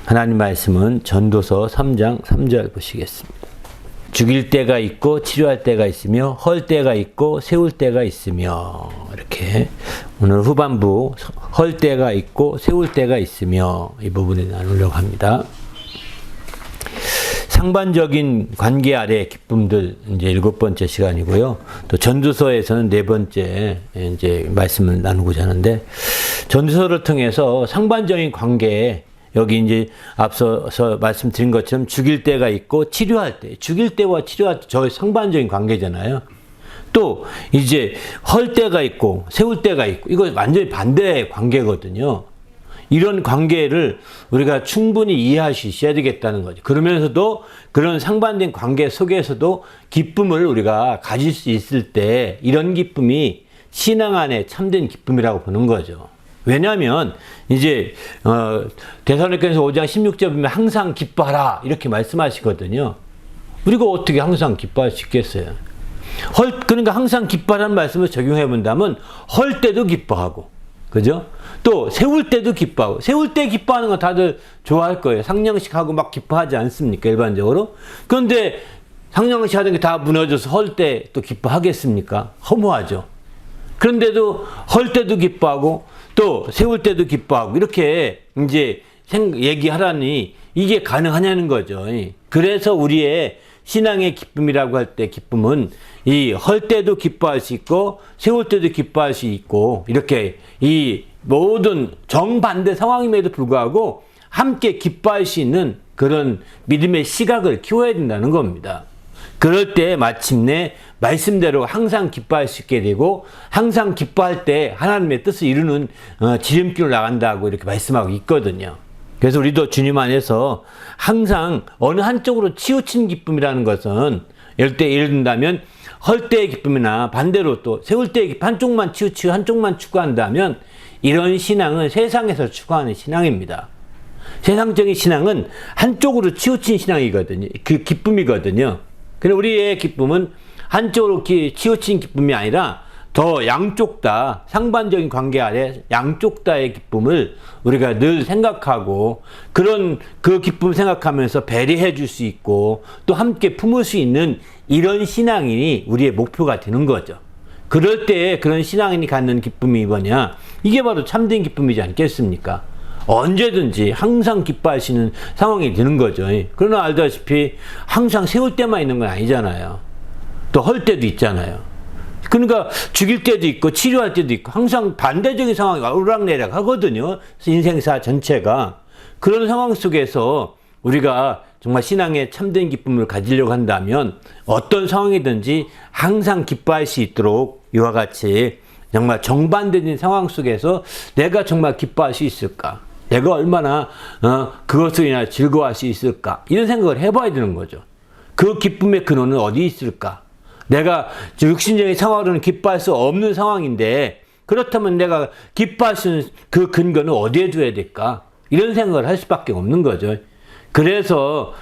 하나님 말씀은 전도서 3장 3절 보시겠습니다. 죽일 때가 있고 치료할 때가 있으며 헐 때가 있고 세울 때가 있으며, 이렇게 오늘 후반부 헐 때가 있고 세울 때가 있으며 이 부분을 나누려고 합니다. 상반적인 관계 아래 기쁨들, 이제 7번째 시간이고요. 또 전도서에서는 4번째 이제 말씀을 나누고자 하는데, 전도서를 통해서 상반적인 관계에, 여기 이제 앞서서 말씀드린 것처럼 죽일 때가 있고 치료할 때, 죽일 때와 치료할 때, 저 상반적인 관계잖아요. 또 이제 헐 때가 있고 세울 때가 있고, 이거 완전히 반대의 관계거든요. 이런 관계를 우리가 충분히 이해할 수 있어야 되겠다는 거죠. 그러면서도 그런 상반된 관계 속에서도 기쁨을 우리가 가질 수 있을 때, 이런 기쁨이 신앙 안에 참된 기쁨이라고 보는 거죠. 왜냐하면 이제 데살로니가서 5장 16절 보면 항상 기뻐하라 이렇게 말씀하시거든요. 우리가 어떻게 항상 기뻐할 수 있겠어요? 그러니까 항상 기뻐하라는 말씀을 적용해 본다면 헐 때도 기뻐하고, 그죠? 또 세울 때도 기뻐하고, 세울 때 기뻐하는 건 다들 좋아할 거예요. 상냥식하고 막 기뻐하지 않습니까? 일반적으로. 그런데 상냥식 하던 게 다 무너져서 헐 때 또 기뻐하겠습니까? 허무하죠. 그런데도 헐 때도 기뻐하고 또 세울 때도 기뻐하고, 이렇게 이제 얘기하라니 이게 가능하냐는 거죠. 그래서 우리의 신앙의 기쁨이라고 할 때, 기쁨은 이 헐 때도 기뻐할 수 있고 세울 때도 기뻐할 수 있고, 이렇게 이 모든 정반대 상황임에도 불구하고 함께 기뻐할 수 있는 그런 믿음의 시각을 키워야 된다는 겁니다. 그럴 때 마침내 말씀대로 항상 기뻐할 수 있게 되고, 항상 기뻐할 때 하나님의 뜻을 이루는 지름길을 나간다고 이렇게 말씀하고 있거든요. 그래서 우리도 주님 안에서 항상 어느 한쪽으로 치우친 기쁨이라는 것은, 예를 든다면 헐 때의 기쁨이나 반대로 또 세울 때의 기쁨, 한쪽만 치우치고 한쪽만 추구한다면 이런 신앙은 세상에서 추구하는 신앙입니다. 세상적인 신앙은 한쪽으로 치우친 신앙이거든요. 그 기쁨이거든요. 근데 우리의 기쁨은 한쪽으로 치우친 기쁨이 아니라 더 양쪽 다, 상반적인 관계 아래 양쪽 다의 기쁨을 우리가 늘 생각하고, 그런 그 기쁨 생각하면서 배려해 줄 수 있고 또 함께 품을 수 있는 이런 신앙인이 우리의 목표가 되는 거죠. 그럴 때 그런 신앙인이 갖는 기쁨이 뭐냐? 이게 바로 참된 기쁨이지 않겠습니까? 언제든지 항상 기뻐하시는 상황이 되는 거죠. 그러나 알다시피 항상 세울 때만 있는 건 아니잖아요. 또 헐 때도 있잖아요. 그러니까 죽일 때도 있고 치료할 때도 있고, 항상 반대적인 상황이 오르락내리락 하거든요. 인생사 전체가. 그런 상황 속에서 우리가 정말 신앙의 참된 기쁨을 가지려고 한다면 어떤 상황이든지 항상 기뻐할 수 있도록, 이와 같이 정말 정반대된 상황 속에서 내가 정말 기뻐할 수 있을까? 내가 얼마나 그것으로 인하여 즐거워할 수 있을까? 이런 생각을 해봐야 되는 거죠. 그 기쁨의 근원은 어디 있을까? 내가 육신적인 상황으로는 기뻐할 수 없는 상황인데, 그렇다면 내가 기뻐할 수 있는 그 근거는 어디에 두어야 될까? 이런 생각을 할 수밖에 없는 거죠. 그래서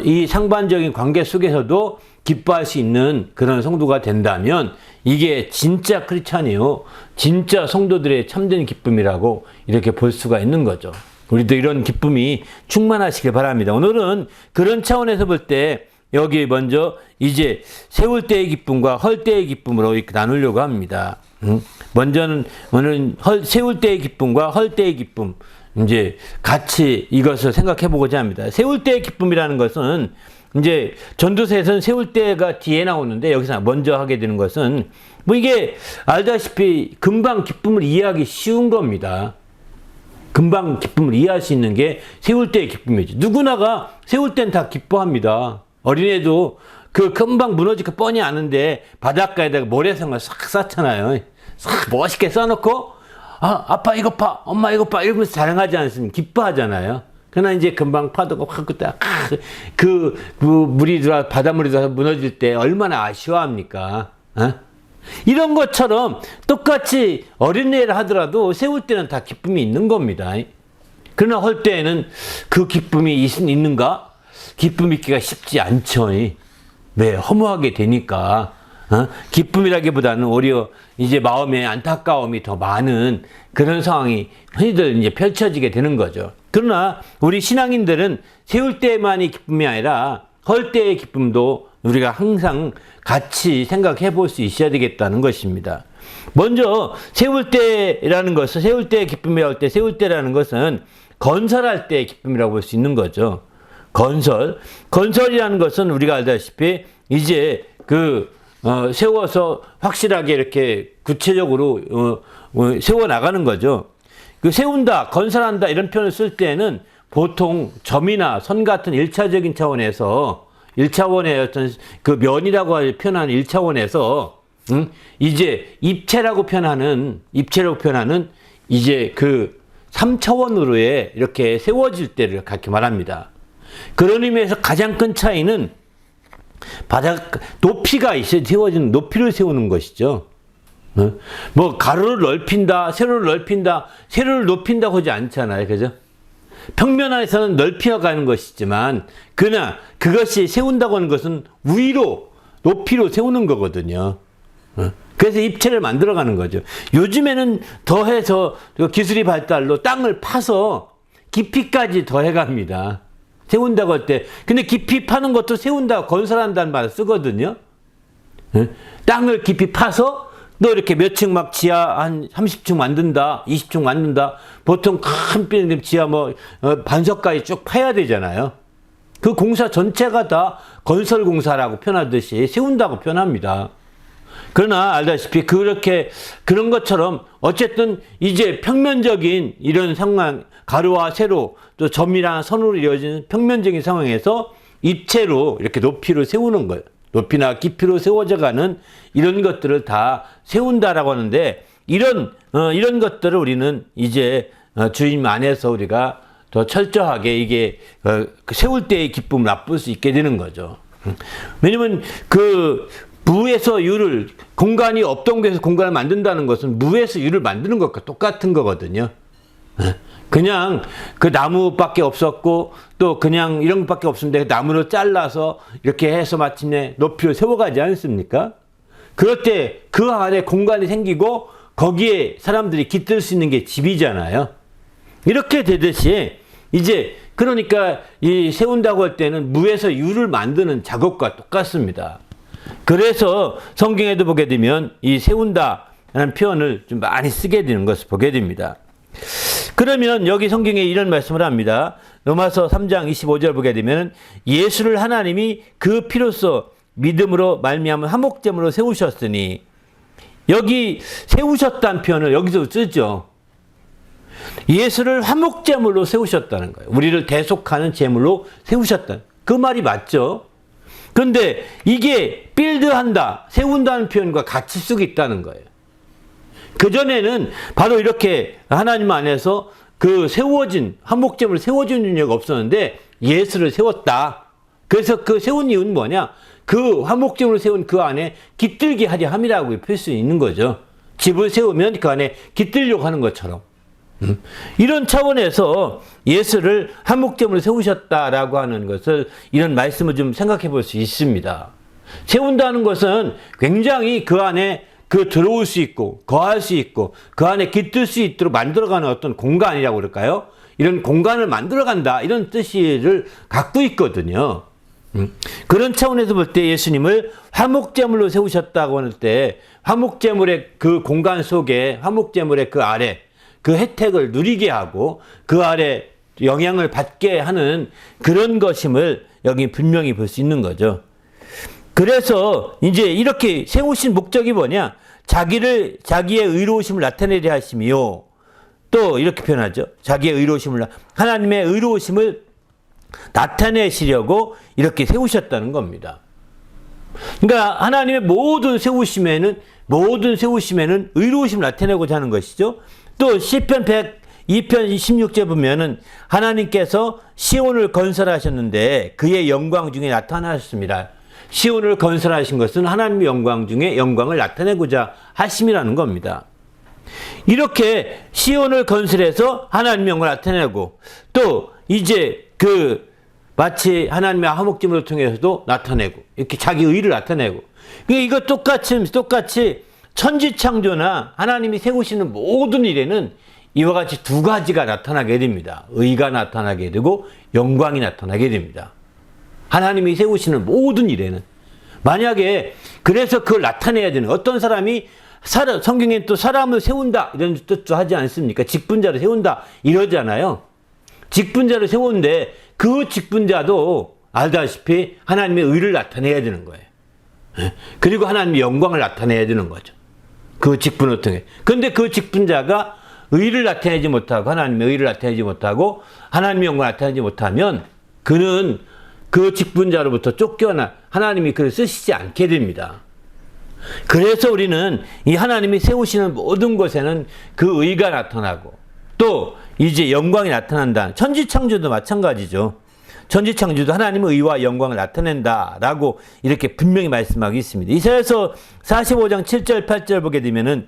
이 상반적인 관계 속에서도 기뻐할 수 있는 그런 성도가 된다면 이게 진짜 크리스찬이요, 진짜 성도들의 참된 기쁨이라고 이렇게 볼 수가 있는 거죠. 우리도 이런 기쁨이 충만하시길 바랍니다. 오늘은 그런 차원에서 볼 때 여기 먼저 이제 세울 때의 기쁨과 헐 때의 기쁨으로 이렇게 나누려고 합니다. 먼저는 오늘 세울 때의 기쁨과 헐 때의 기쁨, 이제 같이 이것을 생각해 보고자 합니다. 세울 때의 기쁨이라는 것은, 이제 전도서에서는 세울 때가 뒤에 나오는데 여기서 먼저 하게 되는 것은, 뭐 이게 알다시피 금방 기쁨을 이해하기 쉬운 겁니다. 금방 기쁨을 이해할 수 있는 게 세울 때의 기쁨이지. 누구나가 세울 땐 다 기뻐합니다. 어린애도 그 금방 무너질까 뻔히 아는데 바닷가에다가 모래성을 싹 쌓잖아요. 싹 멋있게 쌓아놓고, 아빠 이거 봐, 엄마 이거 봐, 이러면서 자랑하지 않습니까? 기뻐하잖아요. 그러나 이제 금방 파도가 확 끄다, 물이 들어, 바닷물이 들어서 무너질 때 얼마나 아쉬워합니까? 이런 것처럼 똑같이 어린애를 하더라도 세울 때는 다 기쁨이 있는 겁니다. 그러나 헐 때에는 그 기쁨이 있는가? 기쁨 있기가 쉽지 않죠. 왜? 허무하게 되니까. 기쁨이라기보다는 오히려 이제 마음의 안타까움이 더 많은 그런 상황이 흔히들 이제 펼쳐지게 되는 거죠. 그러나 우리 신앙인들은 세울 때만이 기쁨이 아니라 헐 때의 기쁨도 우리가 항상 같이 생각해 볼 수 있어야 되겠다는 것입니다. 먼저 세울 때라는 것은, 세울 때의 기쁨이라고 할 때, 세울 때라는 것은 건설할 때의 기쁨이라고 볼 수 있는 거죠. 건설이라는 것은 우리가 알다시피 이제 세워서 확실하게 이렇게 구체적으로 세워 나가는 거죠. 세운다, 건설한다 이런 표현을 쓸 때는 보통 점이나 선 같은 1차적인 차원에서 1차원의 어떤 그 면이라고 표현하는 1차원에서 이제 입체라고 표현하는 이제 그 3차원으로의 이렇게 세워질 때를 그렇게 말합니다. 그런 의미에서 가장 큰 차이는 바닥 높이가 있어야 세워지는 높이를 세우는 것이죠. 뭐 가로를 넓힌다, 세로를 넓힌다, 세로를 높인다고 하지 않잖아요. 그죠? 평면 안에서는 넓혀가는 것이지만 그러나 그것이 세운다고 하는 것은 위로 높이로 세우는 거거든요. 그래서 입체를 만들어가는 거죠. 요즘에는 더해서 기술이 발달로 땅을 파서 깊이까지 더해갑니다. 세운다고 할 때. 근데 깊이 파는 것도 세운다, 건설한다는 말을 쓰거든요. 땅을 깊이 파서 너 이렇게 몇 층 막 지하 한 30층 만든다, 20층 만든다. 보통 큰 빌딩 지하 반석까지 쭉 파야 되잖아요. 그 공사 전체가 다 건설 공사라고 표현하듯이 세운다고 표현합니다. 그러나 알다시피 그런 것처럼 어쨌든 이제 평면적인 이런 상황, 가로와 세로 또 점이랑 선으로 이루어지는 평면적인 상황에서 입체로 이렇게 높이로 세우는 거예요. 높이나 깊이로 세워져 가는 이런 것들을 다 세운다라고 하는데 이런 것들을 우리는 이제 주님 안에서 우리가 더 철저하게 이게 세울 때의 기쁨을 맛볼 수 있게 되는 거죠. 왜냐면 무에서 유를, 공간이 없던 곳에서 공간을 만든다는 것은 무에서 유를 만드는 것과 똑같은 거거든요. 그냥 그 나무밖에 없었고 또 그냥 이런 것밖에 없었는데 나무를 잘라서 이렇게 해서 마침내 높이를 세워가지 않습니까? 그럴 때 그 안에 공간이 생기고 거기에 사람들이 깃들 수 있는 게 집이잖아요. 이렇게 되듯이 이제 그러니까 이 세운다고 할 때는 무에서 유를 만드는 작업과 똑같습니다. 그래서 성경에도 보게 되면 이 세운다라는 표현을 좀 많이 쓰게 되는 것을 보게 됩니다. 그러면 여기 성경에 이런 말씀을 합니다. 로마서 3장 25절 보게 되면 예수를 하나님이 그 피로써 믿음으로 말미암은 화목제물로 세우셨으니, 여기 세우셨다는 표현을 여기서 쓰죠. 예수를 화목제물로 세우셨다는 거예요. 우리를 대속하는 제물로 세우셨다. 그 말이 맞죠. 그런데 이게 빌드한다, 세운다는 표현과 같이 쓰고 있다는 거예요. 그전에는 바로 이렇게 하나님 안에서 세워진, 화목제물을 세워준 능력이 없었는데 예수를 세웠다. 그래서 그 세운 이유는 뭐냐? 그 화목제물을 세운 그 안에 깃들게 하려 함이라고 펼 수 있는 거죠. 집을 세우면 그 안에 깃들려고 하는 것처럼. 이런 차원에서 예수를 화목제물로 세우셨다라고 하는 것을, 이런 말씀을 좀 생각해 볼 수 있습니다. 세운다는 것은 굉장히 그 안에 들어올 수 있고 거할 수 있고 그 안에 깃들 수 있도록 만들어가는 어떤 공간이라고 그럴까요? 이런 공간을 만들어간다, 이런 뜻을 갖고 있거든요. 그런 차원에서 볼 때 예수님을 화목제물로 세우셨다고 할 때 화목제물의 그 공간 속에, 화목제물의 그 아래 그 혜택을 누리게 하고 그 아래 영향을 받게 하는 그런 것임을 여기 분명히 볼 수 있는 거죠. 그래서 이제 이렇게 세우신 목적이 뭐냐? 자기의 의로우심을 나타내려 하심이요. 또 이렇게 표현하죠. 자기의 의로우심을, 하나님의 의로우심을 나타내시려고 이렇게 세우셨다는 겁니다. 그러니까 하나님의 모든 세우심에는 의로우심을 나타내고자 하는 것이죠. 또 시편 102편 16절 보면은 하나님께서 시온을 건설하셨는데 그의 영광 중에 나타나셨습니다. 시온을 건설하신 것은 하나님의 영광 중에 영광을 나타내고자 하심이라는 겁니다. 이렇게 시온을 건설해서 하나님의 영광을 나타내고 또 이제 마치 하나님의 화목제물을 통해서도 나타내고 이렇게 자기 의를 나타내고 그러니까 이거 똑같이 천지창조나 하나님이 세우시는 모든 일에는 이와 같이 두 가지가 나타나게 됩니다. 의가 나타나게 되고 영광이 나타나게 됩니다. 하나님이 세우시는 모든 일에는. 만약에 그래서 그걸 나타내야 되는 어떤 사람이 성경에 또 사람을 세운다 이런 뜻도 하지 않습니까? 직분자를 세운다 이러잖아요. 직분자를 세우는데 그 직분자도 알다시피 하나님의 의를 나타내야 되는 거예요. 그리고 하나님의 영광을 나타내야 되는 거죠. 그 직분을 통해. 그런데 그 직분자가 의를 나타내지 못하고 하나님의 의를 나타내지 못하고 하나님의 영광을 나타내지 못하면 그는 그 직분자로부터 쫓겨나 하나님이 그를 쓰시지 않게 됩니다. 그래서 우리는 이 하나님이 세우시는 모든 곳에는 그 의가 나타나고 또 이제 영광이 나타난다. 천지창조도 마찬가지죠. 천지창조도 하나님의 의와 영광을 나타낸다라고 이렇게 분명히 말씀하고 있습니다. 이사야서 45장 7절 8절 보게 되면은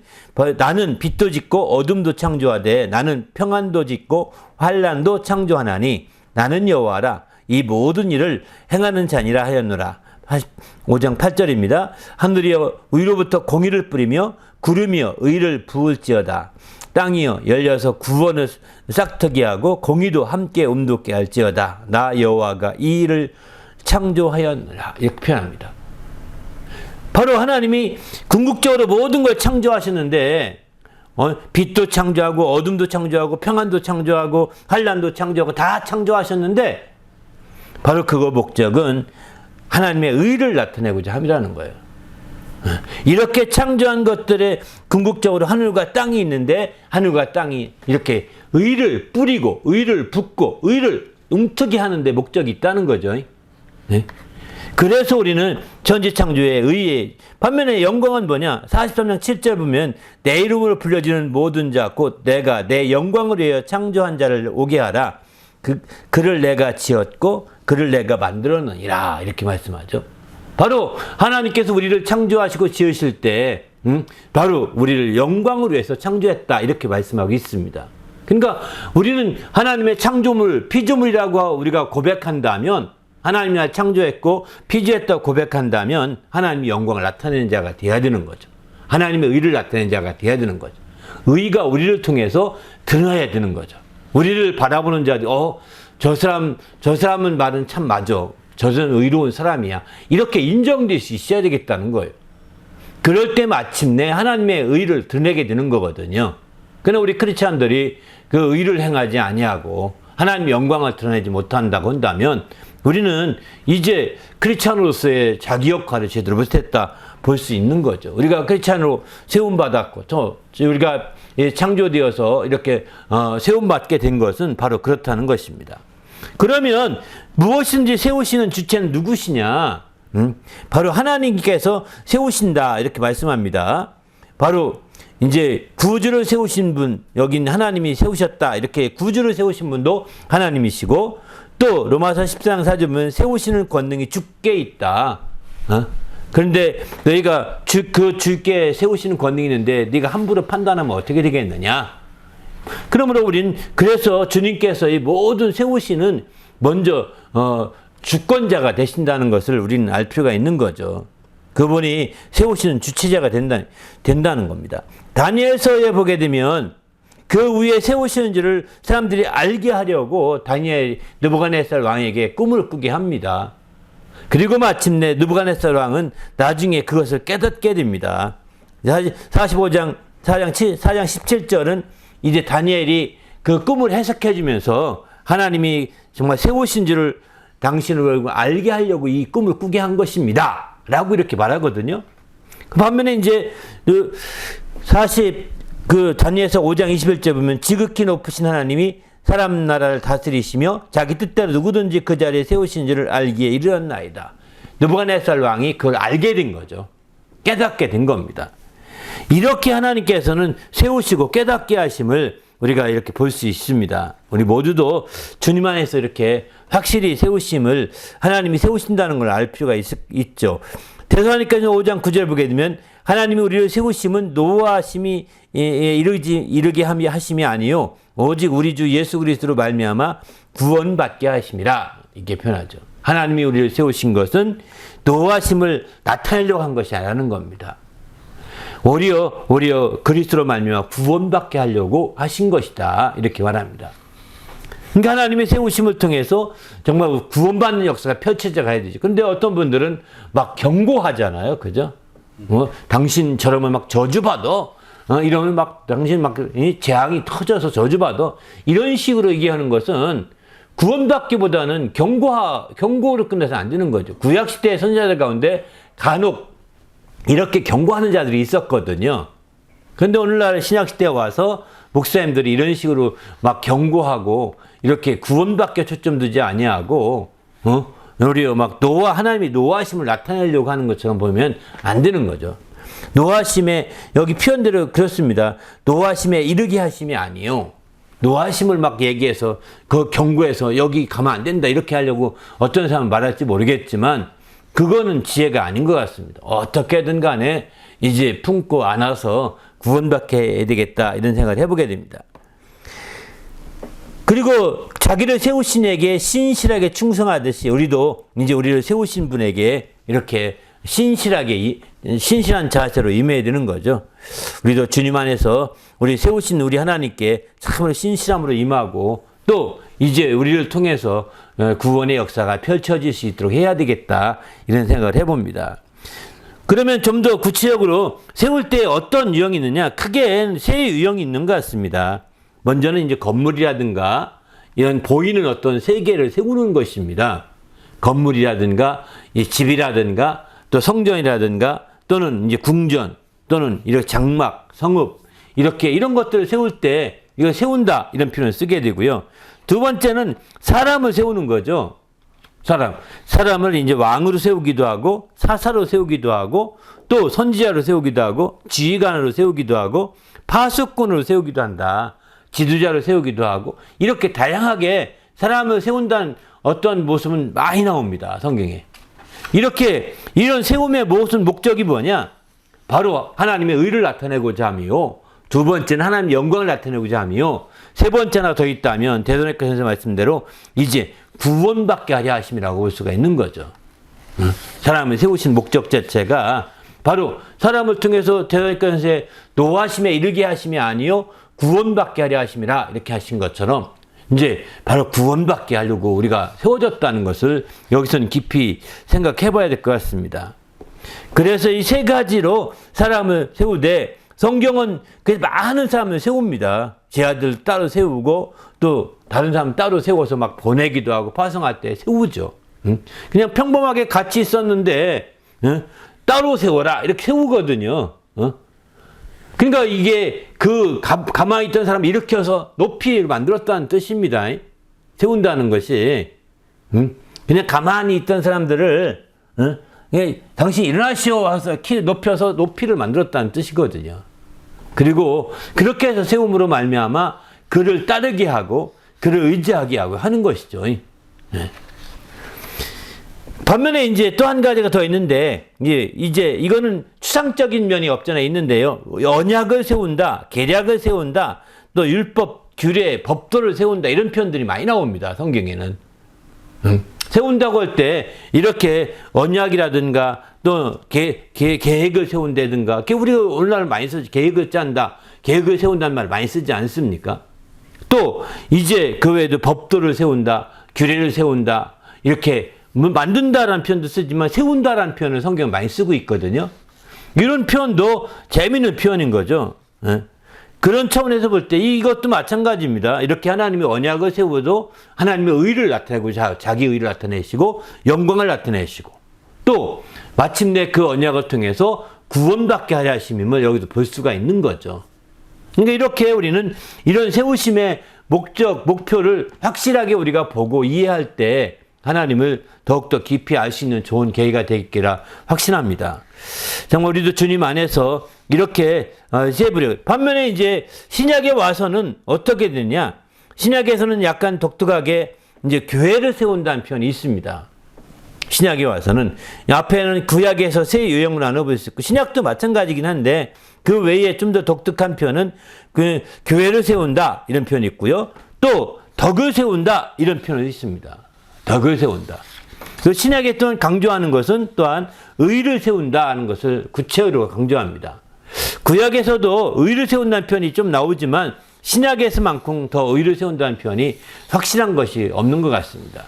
나는 빛도 짓고 어둠도 창조하되 나는 평안도 짓고 환난도 창조하나니 나는 여호와라 이 모든 일을 행하는 자니라 하였노라. 5장 8절입니다. 하늘이여 위로부터 공의를 뿌리며 구름이여 의를 부을지어다. 땅이여 열려서 구원을 싹트게 하고 공의도 함께 움돋게 할지어다. 나 여호와가 이 일을 창조하였노라. 이렇게 표현합니다. 바로 하나님이 궁극적으로 모든 걸 창조하셨는데 빛도 창조하고 어둠도 창조하고 평안도 창조하고 환난도 창조하고 다 창조하셨는데 바로 그거 목적은 하나님의 의를 나타내고자 함이라는 거예요. 이렇게 창조한 것들에 궁극적으로 하늘과 땅이 있는데 하늘과 땅이 이렇게 의를 뿌리고 의를 붓고 의를 움트게 하는 데 목적이 있다는 거죠. 네? 그래서 우리는 천지창조의 의에 반면에 영광은 뭐냐? 43장 7절 보면 내 이름으로 불려지는 모든 자 곧 내가 내 영광을 위하여 창조한 자를 오게 하라. 그를 내가 지었고 그를 내가 만들었느니라 이렇게 말씀하죠. 바로 하나님께서 우리를 창조하시고 지으실 때 바로 우리를 영광을 위해서 창조했다 이렇게 말씀하고 있습니다. 그러니까 우리는 하나님의 창조물, 피조물이라고 우리가 고백한다면 하나님이 날 창조했고 피조했다고 고백한다면 하나님의 영광을 나타내는 자가 되어야 되는 거죠. 하나님의 의를 나타내는 자가 되어야 되는 거죠. 의가 우리를 통해서 드러나야 되는 거죠. 우리를 바라보는 자들이 저 사람은 말은 참 맞아. 저 사람은 의로운 사람이야. 이렇게 인정될 수 있어야 되겠다는 거예요. 그럴 때 마침내 하나님의 의를 드러내게 되는 거거든요. 그러나 우리 크리스찬들이 그 의를 행하지 아니하고 하나님의 영광을 드러내지 못한다고 한다면 우리는 이제 크리스찬으로서의 자기 역할을 제대로 못했다 볼 수 있는 거죠. 우리가 크리스찬으로 세움받았고 또 우리가 창조되어서 이렇게 세움받게 된 것은 바로 그렇다는 것입니다. 그러면 무엇인지 세우시는 주체는 누구시냐? 바로 하나님께서 세우신다 이렇게 말씀합니다. 바로 이제 구주를 세우신 분, 여긴 하나님이 세우셨다 이렇게 구주를 세우신 분도 하나님이시고 또 로마서 14장 4절 보면 세우시는 권능이 주께 있다. 그런데 너희가 그 주께 세우시는 권능이 있는데 네가 함부로 판단하면 어떻게 되겠느냐? 그러므로 우린 그래서 주님께서 이 모든 세우시는 먼저 주권자가 되신다는 것을 우리는 알 필요가 있는 거죠. 그분이 세우시는 주체자가 된다는 겁니다. 다니엘서에 보게 되면 그 위에 세우시는 줄을 사람들이 알게 하려고 다니엘 느부갓네살 왕에게 꿈을 꾸게 합니다. 그리고 마침내 느부갓네살 왕은 나중에 그것을 깨닫게 됩니다. 45장 4장 17절은 이제 다니엘이 그 꿈을 해석해 주면서 하나님이 정말 세우신 줄을 당신을 알게 하려고 이 꿈을 꾸게 한 것입니다. 라고 이렇게 말하거든요. 그 반면에 이제 다니엘서 5장 21절 보면 지극히 높으신 하나님이 사람 나라를 다스리시며 자기 뜻대로 누구든지 그 자리에 세우신 줄을 알기에 이르렀나이다. 느부갓네살 왕이 그걸 알게 된 거죠. 깨닫게 된 겁니다. 이렇게 하나님께서는 세우시고 깨닫게 하심을 우리가 이렇게 볼 수 있습니다. 우리 모두도 주님 안에서 이렇게 확실히 세우심을 하나님이 세우신다는 걸 알 필요가 있죠. 데살로니가서 5장 9절 보게 되면 하나님이 우리를 세우심은 노하심이 이르게 하심이 아니요 오직 우리 주 예수 그리스도로 말미암아 구원받게 하심이라 이렇게 표현하죠. 하나님이 우리를 세우신 것은 노하심을 나타내려고 한 것이 아니라는 겁니다. 오히려 그리스도로 말미암아 구원받게 하려고 하신 것이다. 이렇게 말합니다. 그러니까 하나님의 세우심을 통해서 정말 구원받는 역사가 펼쳐져 가야 되죠. 그런데 어떤 분들은 막 경고하잖아요. 그죠? 당신처럼은 막 저주받아. 이러면 막 당신 막 재앙이 터져서 저주받아. 이런 식으로 얘기하는 것은 구원받기보다는 경고로 끝내서 안 되는 거죠. 구약시대의 선지자들 가운데 간혹 이렇게 경고하는 자들이 있었거든요. 그런데 오늘날 신약시대에 와서 목사님들이 이런 식으로 막 경고하고 이렇게 구원받게 초점 두지 아니하고 오히려 막 하나님이 노하심을 나타내려고 하는 것처럼 보면 안 되는 거죠. 노하심에 여기 표현대로 그렇습니다. 노하심에 이르게 하심이 아니요. 노하심을 막 얘기해서 그 경고해서 여기 가면 안 된다 이렇게 하려고 어떤 사람은 말할지 모르겠지만 그거는 지혜가 아닌 것 같습니다. 어떻게든 간에 이제 품고 안아서 구원받게 해야 되겠다 이런 생각을 해보게 됩니다. 그리고 자기를 세우신 에게 신실하게 충성하듯이 우리도 이제 우리를 세우신 분에게 이렇게 신실한 자세로 임해야 되는 거죠. 우리도 주님 안에서 우리 세우신 우리 하나님께 참으로 신실함으로 임하고 또 이제 우리를 통해서 구원의 역사가 펼쳐질 수 있도록 해야 되겠다 이런 생각을 해봅니다. 그러면 좀 더 구체적으로 세울 때 어떤 유형이 있느냐? 크게 세 유형이 있는 것 같습니다. 먼저는 이제 건물이라든가 이런 보이는 어떤 세계를 세우는 것입니다. 건물이라든가 집이라든가 또 성전이라든가 또는 이제 궁전 또는 이렇게 장막, 성읍 이렇게 이런 것들을 세울 때 이거 세운다 이런 표현을 쓰게 되고요. 두 번째는 사람을 세우는 거죠. 사람을 이제 왕으로 세우기도 하고 사사로 세우기도 하고 또 선지자로 세우기도 하고 지휘관으로 세우기도 하고 파수꾼으로 세우기도 한다. 지도자를 세우기도 하고 이렇게 다양하게 사람을 세운다는 어떤 모습은 많이 나옵니다. 성경에. 이렇게 이런 세움의 모든 목적이 뭐냐? 바로 하나님의 의를 나타내고자 함이요. 두 번째는 하나님의 영광을 나타내고자 함이요. 세 번째 하나 더 있다면 데살로니가 전서 말씀대로 이제 구원받게 하려 하심이라고 볼 수가 있는 거죠. 사람을 세우신 목적 자체가 바로 사람을 통해서 데살로니가 전서에 노하심에 이르게 하심이 아니요 구원받게 하려 하심이라 이렇게 하신 것처럼 이제 바로 구원받게 하려고 우리가 세워졌다는 것을 여기서는 깊이 생각해 봐야 될 것 같습니다. 그래서 이 세 가지로 사람을 세우되 성경은 많은 사람을 세웁니다. 제 아들 따로 세우고 또 다른 사람 따로 세워서 막 보내기도 하고 파송할 때 세우죠. 그냥 평범하게 같이 있었는데 따로 세워라 이렇게 세우거든요. 그러니까 이게 가만히 있던 사람을 일으켜서 높이 만들었다는 뜻입니다. 세운다는 것이. 그냥 가만히 있던 사람들을 당신 일어나시오 하서 키 높여서 높이를 만들었다는 뜻이거든요. 그리고 그렇게 해서 세움으로 말미암아 그를 따르게 하고 그를 의지하게 하고 하는 것이죠. 반면에 이제 또 한 가지가 더 있는데 이제 이거는 추상적인 면이 없잖아 있는데요. 언약을 세운다, 계략을 세운다, 또 율법, 규례, 법도를 세운다 이런 표현들이 많이 나옵니다. 성경에는. 세운다고 할 때 이렇게 언약이라든가 또 계획을 세운다든가 우리가 오늘날 많이 쓰지 계획을 짠다, 계획을 세운다는 말 많이 쓰지 않습니까? 또 이제 그 외에도 법도를 세운다, 규례를 세운다 이렇게 만든다라는 표현도 쓰지만 세운다라는 표현을 성경에 많이 쓰고 있거든요. 이런 표현도 재미있는 표현인 거죠. 그런 차원에서 볼 때 이것도 마찬가지입니다. 이렇게 하나님의 언약을 세워도 하나님의 의를 나타내고 자기 의를 나타내시고 영광을 나타내시고 또 마침내 그 언약을 통해서 구원받게 하려 하심임을 여기도 볼 수가 있는 거죠. 그러니까 이렇게 우리는 이런 세우심의 목적, 목표를 확실하게 우리가 보고 이해할 때 하나님을 더욱더 깊이 알 수 있는 좋은 계기가 되기라 확신합니다. 정말 우리도 주님 안에서 이렇게 세부려. 반면에 이제 신약에 와서는 어떻게 되냐? 신약에서는 약간 독특하게 이제 교회를 세운다는 표현이 있습니다. 신약에 와서는 앞에는 구약에서 세 유형을 나눠볼 수 있고 신약도 마찬가지긴 한데 그 외에 좀 더 독특한 표현은 그 교회를 세운다 이런 표현이 있고요. 또 덕을 세운다 이런 표현이 있습니다. 덕을 세운다. 그 신약에 또한 강조하는 것은 또한 의를 세운다 하는 것을 구체적으로 강조합니다. 구약에서도 의를 세운다는 표현이 좀 나오지만 신약에서만큼 더 의를 세운다는 표현이 확실한 것이 없는 것 같습니다.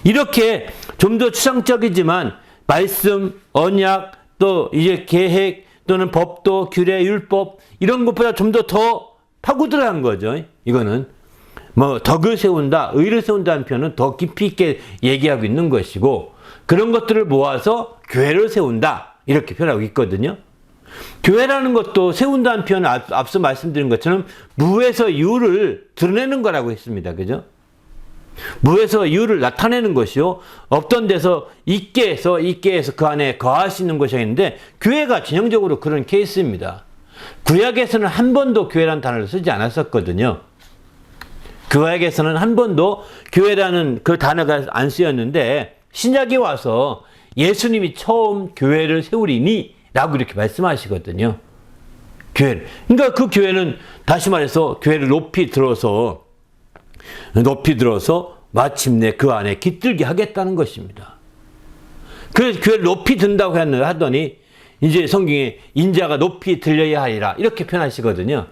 이렇게 좀 더 추상적이지만 말씀, 언약, 또 이제 계획 또는 법도, 규례, 율법 이런 것보다 좀 더 파고들어간 거죠. 이거는 뭐 덕을 세운다, 의를 세운다는 표현은 더 깊이 있게 얘기하고 있는 것이고 그런 것들을 모아서 교회를 세운다 이렇게 표현하고 있거든요. 교회라는 것도 세운다는 표현은 앞서 말씀드린 것처럼 무에서 유를 드러내는 거라고 했습니다. 그죠? 무에서 유를 나타내는 것이요. 없던 데서 있게 해서 그 안에 거하시는 것이 있는데 교회가 전형적으로 그런 케이스입니다. 구약에서는 한 번도 교회라는 단어를 쓰지 않았었거든요. 구약에서는 한 번도 교회라는 그 단어가 안 쓰였는데 신약에 와서 예수님이 처음 교회를 세우리니 라고 이렇게 말씀하시거든요. 교회를. 그러니까 그 교회는 다시 말해서 교회를 높이 들어서 마침내 그 안에 깃들게 하겠다는 것입니다. 그래서 교회를 높이 든다고 하더니 이제 성경에 인자가 높이 들려야 하리라 이렇게 표현하시거든요.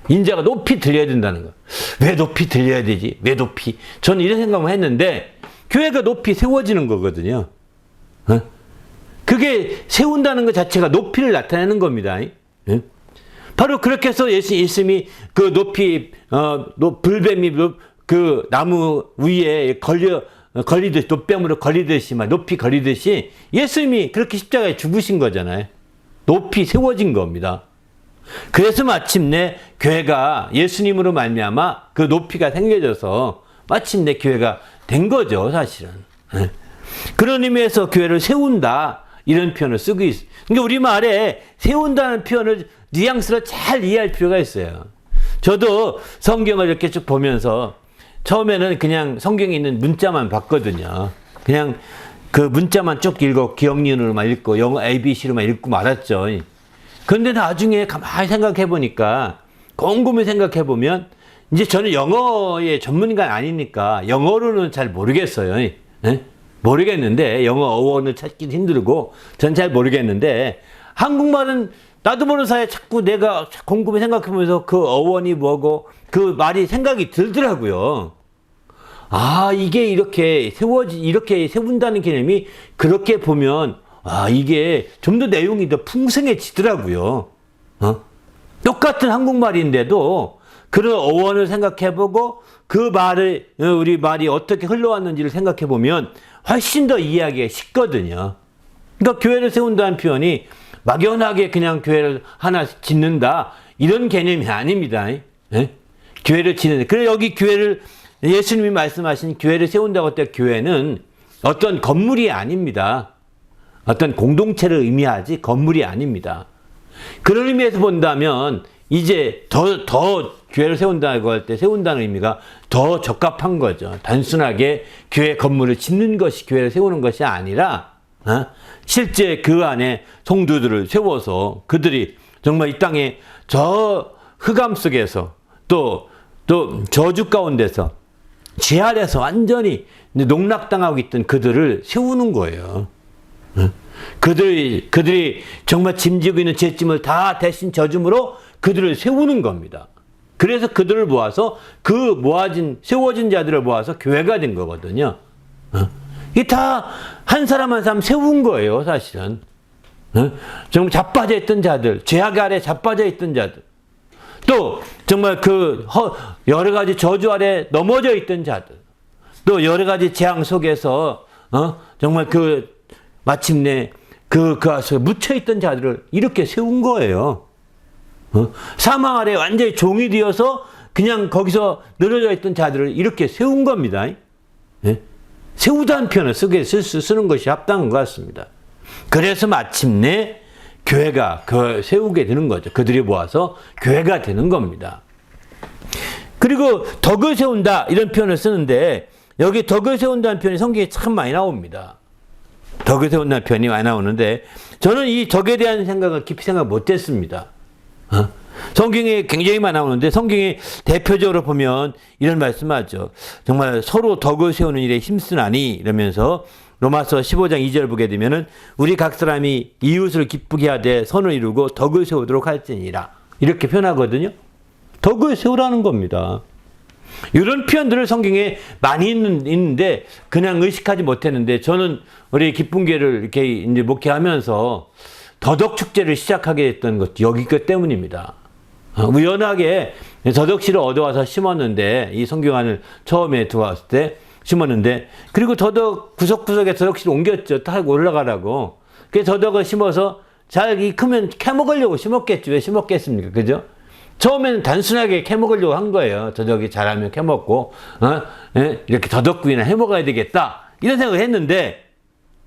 인자가 높이 들려야 된다는 거. 왜 높이 들려야 되지? 왜 높이? 저는 이런 생각만 했는데 교회가 높이 세워지는 거거든요. 그게 세운다는 것 자체가 높이를 나타내는 겁니다. 바로 그렇게 해서 예수님이 그 높이 불뱀이 그 나무 위에 걸리듯이 돛뱀으로 걸리듯이 막 높이 걸리듯이 예수님이 그렇게 십자가에 죽으신 거잖아요. 높이 세워진 겁니다. 그래서 마침내 교회가 예수님으로 말미암아 그 높이가 생겨져서 마침내 교회가 된 거죠, 사실은. 그런 의미에서 교회를 세운다 이런 표현을 쓰고 있어요. 그러니까 우리말에 세운다는 표현을 뉘앙스로 잘 이해할 필요가 있어요. 저도 성경을 이렇게 쭉 보면서 처음에는 그냥 성경에 있는 문자만 봤거든요. 그냥 그 문자만 쭉 읽고 기억니은으로만 읽고 영어 ABC로만 읽고 말았죠. 그런데 나중에 가만히 생각해 보니까 곰곰이 생각해 보면 이제 저는 영어의 전문가는 아니니까 영어로는 잘 모르겠어요. 모르겠는데 영어 어원을 찾기도 힘들고 전 잘 모르겠는데 한국말은 나도 모르는 사이에 자꾸 내가 곰곰이 생각해보면서 그 어원이 뭐고 그 말이 생각이 들더라고요. 아, 이게 이렇게 이렇게 세운다는 개념이 그렇게 보면 이게 좀 더 내용이 더 풍성해지더라고요. 똑같은 한국말인데도 그런 어원을 생각해보고 그 말을 우리 말이 어떻게 흘러왔는지를 생각해보면 훨씬 더 이해하기가 쉽거든요. 그러니까 교회를 세운다는 표현이 막연하게 그냥 교회를 하나 짓는다 이런 개념이 아닙니다. 교회를 짓는다. 그래 여기 교회를 예수님이 말씀하신 교회를 세운다고 할 때 교회는 어떤 건물이 아닙니다. 어떤 공동체를 의미하지 건물이 아닙니다. 그런 의미에서 본다면 이제 더 교회를 세운다고 할 때 세운다는 의미가 더 적합한 거죠. 단순하게 교회 건물을 짓는 것이 교회를 세우는 것이 아니라 실제 그 안에 성도들을 세워서 그들이 정말 이 땅에 저 흑암 속에서 또 저주 가운데서 죄 아래서 완전히 농락당하고 있던 그들을 세우는 거예요. 그들이 정말 짐지고 있는 죄짐을 다 대신 져줌으로 그들을 세우는 겁니다. 그래서 그들을 모아서 그 세워진 자들을 모아서 교회가 된 거거든요. 이게 다 한 사람 한 사람 세운 거예요, 사실은. 정말 자빠져 있던 자들, 죄악 아래 자빠져 있던 자들. 또 정말 여러 가지 저주 아래 넘어져 있던 자들. 또 여러 가지 재앙 속에서 정말 마침내 그 속에 묻혀 있던 자들을 이렇게 세운 거예요. 사망 아래 완전히 종이 되어서 그냥 거기서 늘어져 있던 자들을 이렇게 세운 겁니다. 세우다는 표현을 쓰는 것이 합당한 것 같습니다. 그래서 마침내 교회가 세우게 되는 거죠. 그들이 모아서 교회가 되는 겁니다. 그리고 덕을 세운다 이런 표현을 쓰는데 여기 덕을 세운다는 표현이 성경에 참 많이 나옵니다. 덕을 세운다는 표현이 많이 나오는데 저는 이 덕에 대한 생각을 깊이 생각 못했습니다. 성경에 굉장히 많이 나오는데 성경에 대표적으로 보면 이런 말씀하죠. 정말 서로 덕을 세우는 일에 힘쓰나니 이러면서 로마서 15장 2절 보게 되면은 우리 각 사람이 이웃을 기쁘게 하되 선을 이루고 덕을 세우도록 할지니라 이렇게 표현하거든요. 덕을 세우라는 겁니다. 이런 표현들을 성경에 많이 있는데 그냥 의식하지 못했는데 저는 우리 기쁨교회를 이렇게 이제 목회하면서 더덕 축제를 시작하게 됐던 것도 여기 것 때문입니다. 우연하게 더덕씨를 얻어와서 심었는데 이 성경안을 처음에 들어왔을 때 심었는데 그리고 더덕 구석구석에 더덕씨를 옮겼죠. 타고 올라가라고. 그래서 더덕을 심어서 잘 크면 캐먹으려고 심었겠죠. 왜 심었겠습니까? 그죠? 처음에는 단순하게 캐먹으려고 한 거예요. 더덕이 자라면 캐먹고 이렇게 더덕구이나 해먹어야 되겠다 이런 생각을 했는데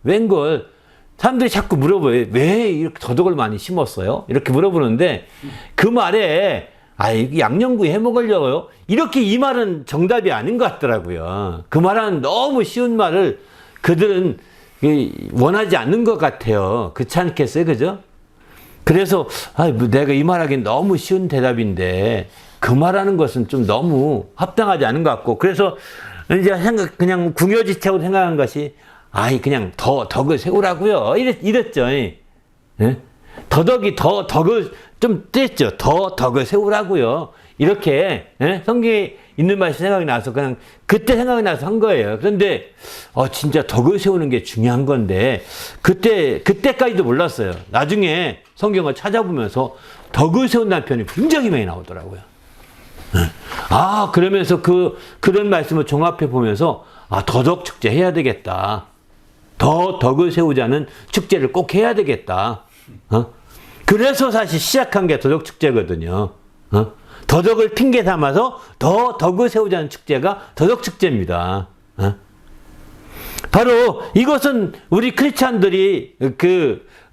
웬걸 사람들이 자꾸 물어봐요. 왜 이렇게 더덕을 많이 심었어요? 이렇게 물어보는데 그 말에 양념구이 해먹으려고요? 이렇게 이 말은 정답이 아닌 것 같더라고요. 그 말은 너무 쉬운 말을 그들은 원하지 않는 것 같아요. 그렇지 않겠어요? 그죠? 그래서 내가 이 말하기엔 너무 쉬운 대답인데 그 말하는 것은 좀 너무 합당하지 않은 것 같고 그래서 이제 그냥 궁여지책으로 생각한 것이 그냥 덕을 세우라고요. 이랬죠. 예? 덕을 좀 뗐죠. 덕을 세우라고요. 이렇게 성경에 있는 말씀 생각이 나서 그냥 그때 생각이 나서 한 거예요. 그런데 진짜 덕을 세우는 게 중요한 건데 그때까지도 몰랐어요. 나중에 성경을 찾아보면서 덕을 세운다는 표현이 굉장히 많이 나오더라고요. 그러면서 그런 말씀을 종합해 보면서 더덕 축제 해야 되겠다. 덕을 세우자는 축제를 꼭 해야 되겠다. 그래서 사실 시작한 게 더덕 축제거든요. 더덕을 핑계 삼아서 덕을 세우자는 축제가 더덕 축제입니다. 바로 이것은 우리 크리스찬들이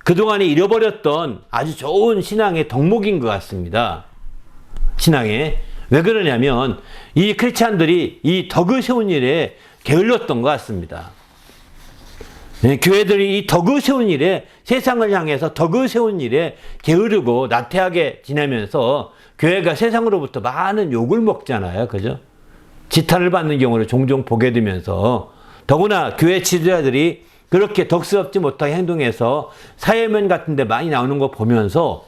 그동안에 잃어버렸던 아주 좋은 신앙의 덕목인 것 같습니다. 신앙에. 왜 그러냐면 이 크리스찬들이 이 덕을 세운 일에 게을렀던 것 같습니다. 교회들이 이 덕을 세운 일에 세상을 향해서 덕을 세운 일에 게으르고 나태하게 지내면서 교회가 세상으로부터 많은 욕을 먹잖아요. 그죠? 지탄을 받는 경우를 종종 보게 되면서 더구나 교회 지도자들이 그렇게 덕스럽지 못하게 행동해서 사회면 같은 데 많이 나오는 거 보면서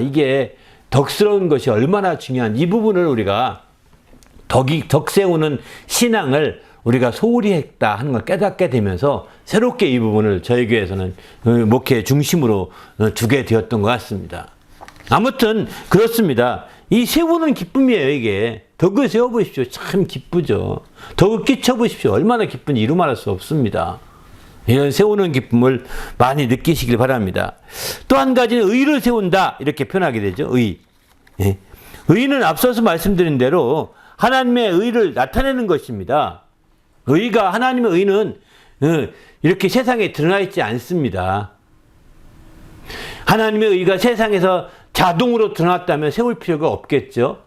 이게 덕스러운 것이 얼마나 중요한 이 부분을 우리가 덕 세우는 신앙을 우리가 소홀히 했다 하는 걸 깨닫게 되면서 새롭게 이 부분을 저희 교회에서는 목회 중심으로 두게 되었던 것 같습니다. 아무튼 그렇습니다. 이 세우는 기쁨이에요. 이게 덕을 세워보십시오. 참 기쁘죠. 덕을 끼쳐보십시오. 얼마나 기쁜지 이루 말할 수 없습니다. 이런 세우는 기쁨을 많이 느끼시길 바랍니다. 또 한 가지는 의를 세운다 이렇게 표현하게 되죠. 의는 앞서서 말씀드린 대로 하나님의 의를 나타내는 것입니다. 하나님의 의는 이렇게 세상에 드러나 있지 않습니다. 하나님의 의가 세상에서 자동으로 드러났다면 세울 필요가 없겠죠.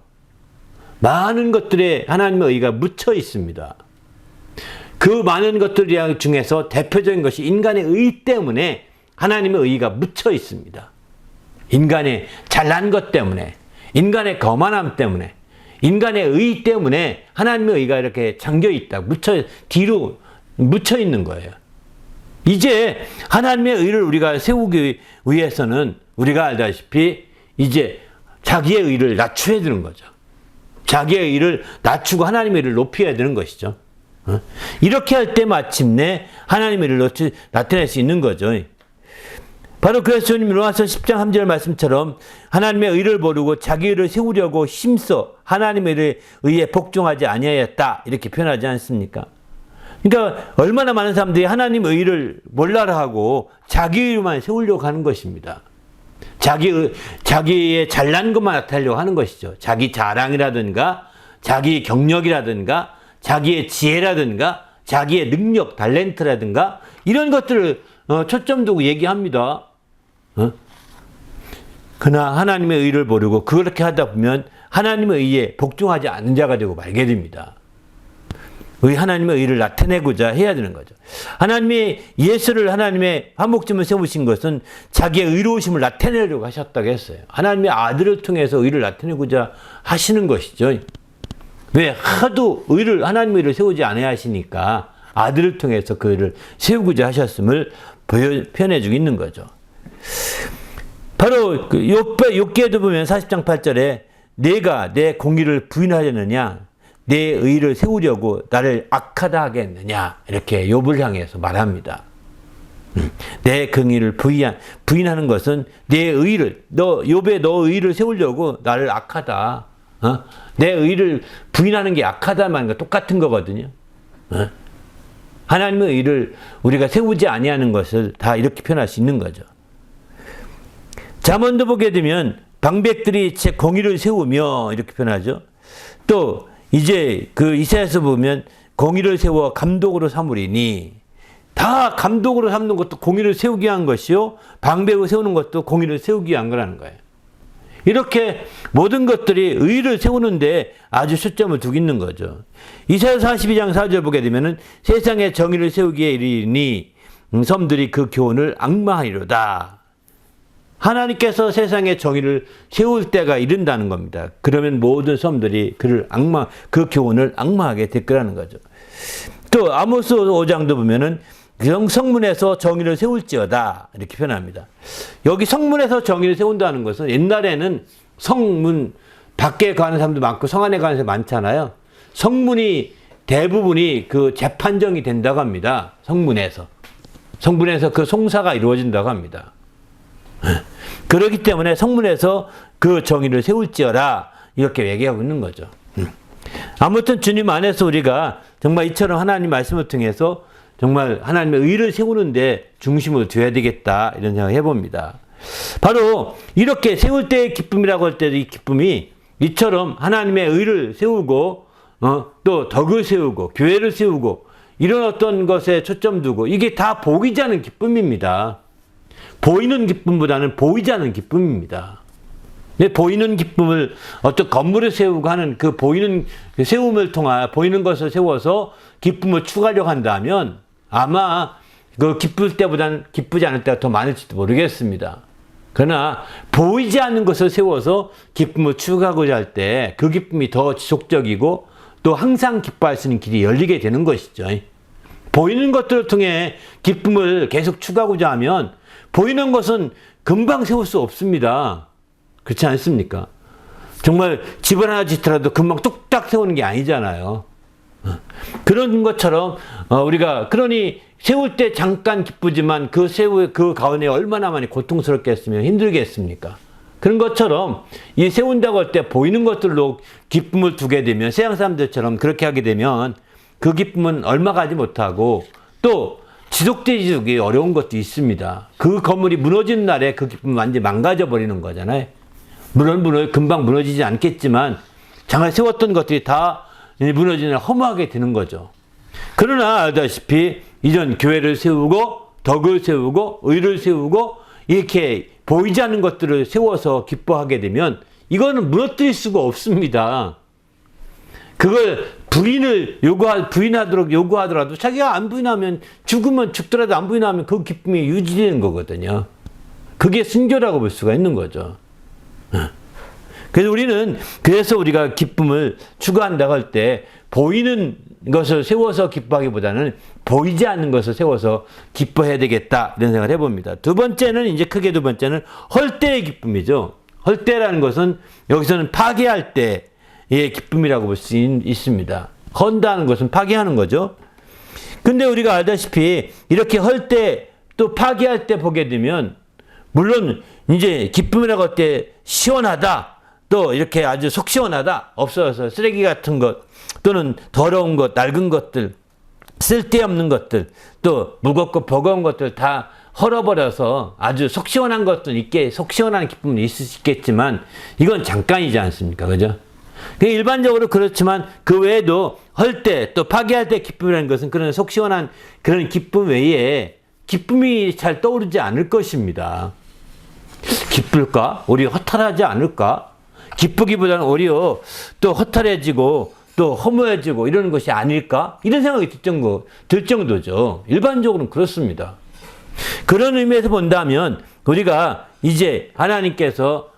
많은 것들에 하나님의 의가 묻혀 있습니다. 그 많은 것들 중에서 대표적인 것이 인간의 의 때문에 하나님의 의가 묻혀 있습니다. 인간의 잘난 것 때문에, 인간의 거만함 때문에, 인간의 의 때문에 하나님의 의가 이렇게 잠겨 있다. 뒤로 묻혀 있는 거예요. 이제 하나님의 의를 우리가 세우기 위해서는 우리가 알다시피 이제 자기의 의를 낮춰야 되는 거죠. 자기의 의를 낮추고 하나님의 의를 높여야 되는 것이죠. 이렇게 할 때 마침내 하나님의 의를 나타낼 수 있는 거죠. 바로 그래서 주님 로마서 10장 3절 말씀처럼 하나님의 의를 모르고 자기 의를 세우려고 힘써 하나님의 의에 복종하지 아니하였다 이렇게 표현하지 않습니까? 그러니까 얼마나 많은 사람들이 하나님의 의를 몰라라 하고 자기 의만 세우려고 하는 것입니다. 자기의 잘난 것만 나타내려고 하는 것이죠. 자기 자랑이라든가 자기 경력이라든가 자기의 지혜라든가 자기의 능력, 탤런트라든가 이런 것들을 초점 두고 얘기합니다. 그러나 하나님의 의를 모르고 그렇게 하다 보면 하나님의 의에 복종하지 않는 자가 되고 말게 됩니다. 하나님의 의를 나타내고자 해야 되는 거죠. 하나님이 예수를 하나님의 화목제물 세우신 것은 자기의 의로우심을 나타내려고 하셨다고 했어요. 하나님의 아들을 통해서 의를 나타내고자 하시는 것이죠. 왜? 하도 하나님의 의를 세우지 않아야 하시니까 아들을 통해서 그 의를 세우고자 하셨음을 표현해주고 있는 거죠. 바로 그 욥기에도 보면 40장 8절에 내가 내 공의를 부인하려느냐 내 의를 세우려고 나를 악하다 하겠느냐 이렇게 욥을 향해서 말합니다. 내 공의를 부인하는 것은 내 의를 욥의 너 의를 세우려고 나를 악하다. 내 의를 부인하는 게 악하다 말인 거 똑같은 거거든요. 하나님의 의를 우리가 세우지 아니하는 것을 다 이렇게 표현할 수 있는 거죠. 잠언도 보게 되면 방백들이 제 공의를 세우며 이렇게 표현하죠. 또 이제 그 이사야서 보면 공의를 세워 감독으로 삼으리니 다 감독으로 삼는 것도 공의를 세우기 위한 것이요 방백을 세우는 것도 공의를 세우기 위한 거라는 거예요. 이렇게 모든 것들이 의를 세우는데 아주 초점을 두고 있는 거죠. 이사야서 42장 4절 보게 되면은 세상에 정의를 세우기에 이르니 섬들이 그 교훈을 앙망하리로다. 하나님께서 세상에 정의를 세울 때가 이른다는 겁니다. 그러면 모든 섬들이 그 교훈을 앙망하게 될 거라는 거죠. 또 아모스 5장도 보면은 성문에서 정의를 세울지어다 이렇게 표현합니다. 여기 성문에서 정의를 세운다는 것은 옛날에는 성문 밖에 가는 사람도 많고 성 안에 가는 사람도 많잖아요. 성문이 대부분이 그 재판정이 된다고 합니다. 성문에서 그 송사가 이루어진다고 합니다. 그렇기 때문에 성문에서 그 정의를 세울지어라 이렇게 얘기하고 있는 거죠. 아무튼 주님 안에서 우리가 정말 이처럼 하나님 말씀을 통해서 정말 하나님의 의를 세우는데 중심을 둬야 되겠다 이런 생각을 해봅니다. 바로 이렇게 세울 때의 기쁨이라고 할 때도 이 기쁨이 이처럼 하나님의 의를 세우고 또 덕을 세우고 교회를 세우고 이런 어떤 것에 초점 두고 이게 다 보이지 않는 기쁨입니다. 보이는 기쁨보다는 보이지 않는 기쁨입니다. 보이는 기쁨을 어떤 건물을 세우고 하는 그 보이는 세움을 통해 보이는 것을 세워서 기쁨을 추가하려고 한다면 아마 그 기쁠 때보다는 기쁘지 않을 때가 더 많을지도 모르겠습니다. 그러나 보이지 않는 것을 세워서 기쁨을 추구하고자 할 때 그 기쁨이 더 지속적이고 또 항상 기뻐할 수 있는 길이 열리게 되는 것이죠. 보이는 것들을 통해 기쁨을 계속 추구하고자 하면 보이는 것은 금방 세울 수 없습니다. 그렇지 않습니까? 정말 집을 하나 짓더라도 금방 뚝딱 세우는 게 아니잖아요. 그런 것처럼 우리가 그러니 세울 때 잠깐 기쁘지만 그 가운데 얼마나 많이 고통스럽겠으면 힘들겠습니까? 그런 것처럼 이 세운다고 할 때 보이는 것들로 기쁨을 두게 되면 세상 사람들처럼 그렇게 하게 되면 그 기쁨은 얼마 가지 못하고 또 지속되기 어려운 것도 있습니다. 그 건물이 무너지는 날에 그 기쁨은 완전히 망가져 버리는 거잖아요. 물론 금방 무너지지 않겠지만 장을 세웠던 것들이 다 무너지는 허무하게 되는 거죠. 그러나 알다시피 이런 교회를 세우고 덕을 세우고 의를 세우고 이렇게 보이지 않는 것들을 세워서 기뻐하게 되면 이거는 무너뜨릴 수가 없습니다. 그걸 부인하도록 요구하더라도 자기가 안 부인하면 죽으면 죽더라도 안 부인하면 그 기쁨이 유지되는 거거든요. 그게 순교라고 볼 수가 있는 거죠. 그래서 우리가 기쁨을 추구한다고 할 때 보이는 것을 세워서 기뻐하기보다는 보이지 않는 것을 세워서 기뻐해야 되겠다 이런 생각을 해봅니다. 크게 두 번째는 헐때의 기쁨이죠. 헐때라는 것은 여기서는 파괴할 때의 기쁨이라고 볼 수 있습니다. 헌다는 것은 파괴하는 거죠. 근데 우리가 알다시피 이렇게 헐 때 또 파괴할 때 보게 되면 물론 이제 기쁨이라고 할 때 시원하다 또 이렇게 아주 속 시원하다 없어서 쓰레기 같은 것 또는 더러운 것 낡은 것들 쓸데없는 것들 또 무겁고 버거운 것들 다 헐어버려서 아주 속 시원한 것도 속 시원한 기쁨은 있을 수 있겠지만 이건 잠깐이지 않습니까? 그죠? 일반적으로 그렇지만 그 외에도 헐 때 또 파괴할 때 기쁨이라는 것은 그런 속 시원한 그런 기쁨 외에 기쁨이 잘 떠오르지 않을 것입니다. 기쁠까? 오히려 허탈하지 않을까? 기쁘기보다는 오히려 또 허탈해지고 또 허무해지고 이러는 것이 아닐까? 이런 생각이 들 정도죠. 일반적으로는 그렇습니다. 그런 의미에서 본다면 우리가 이제 하나님께서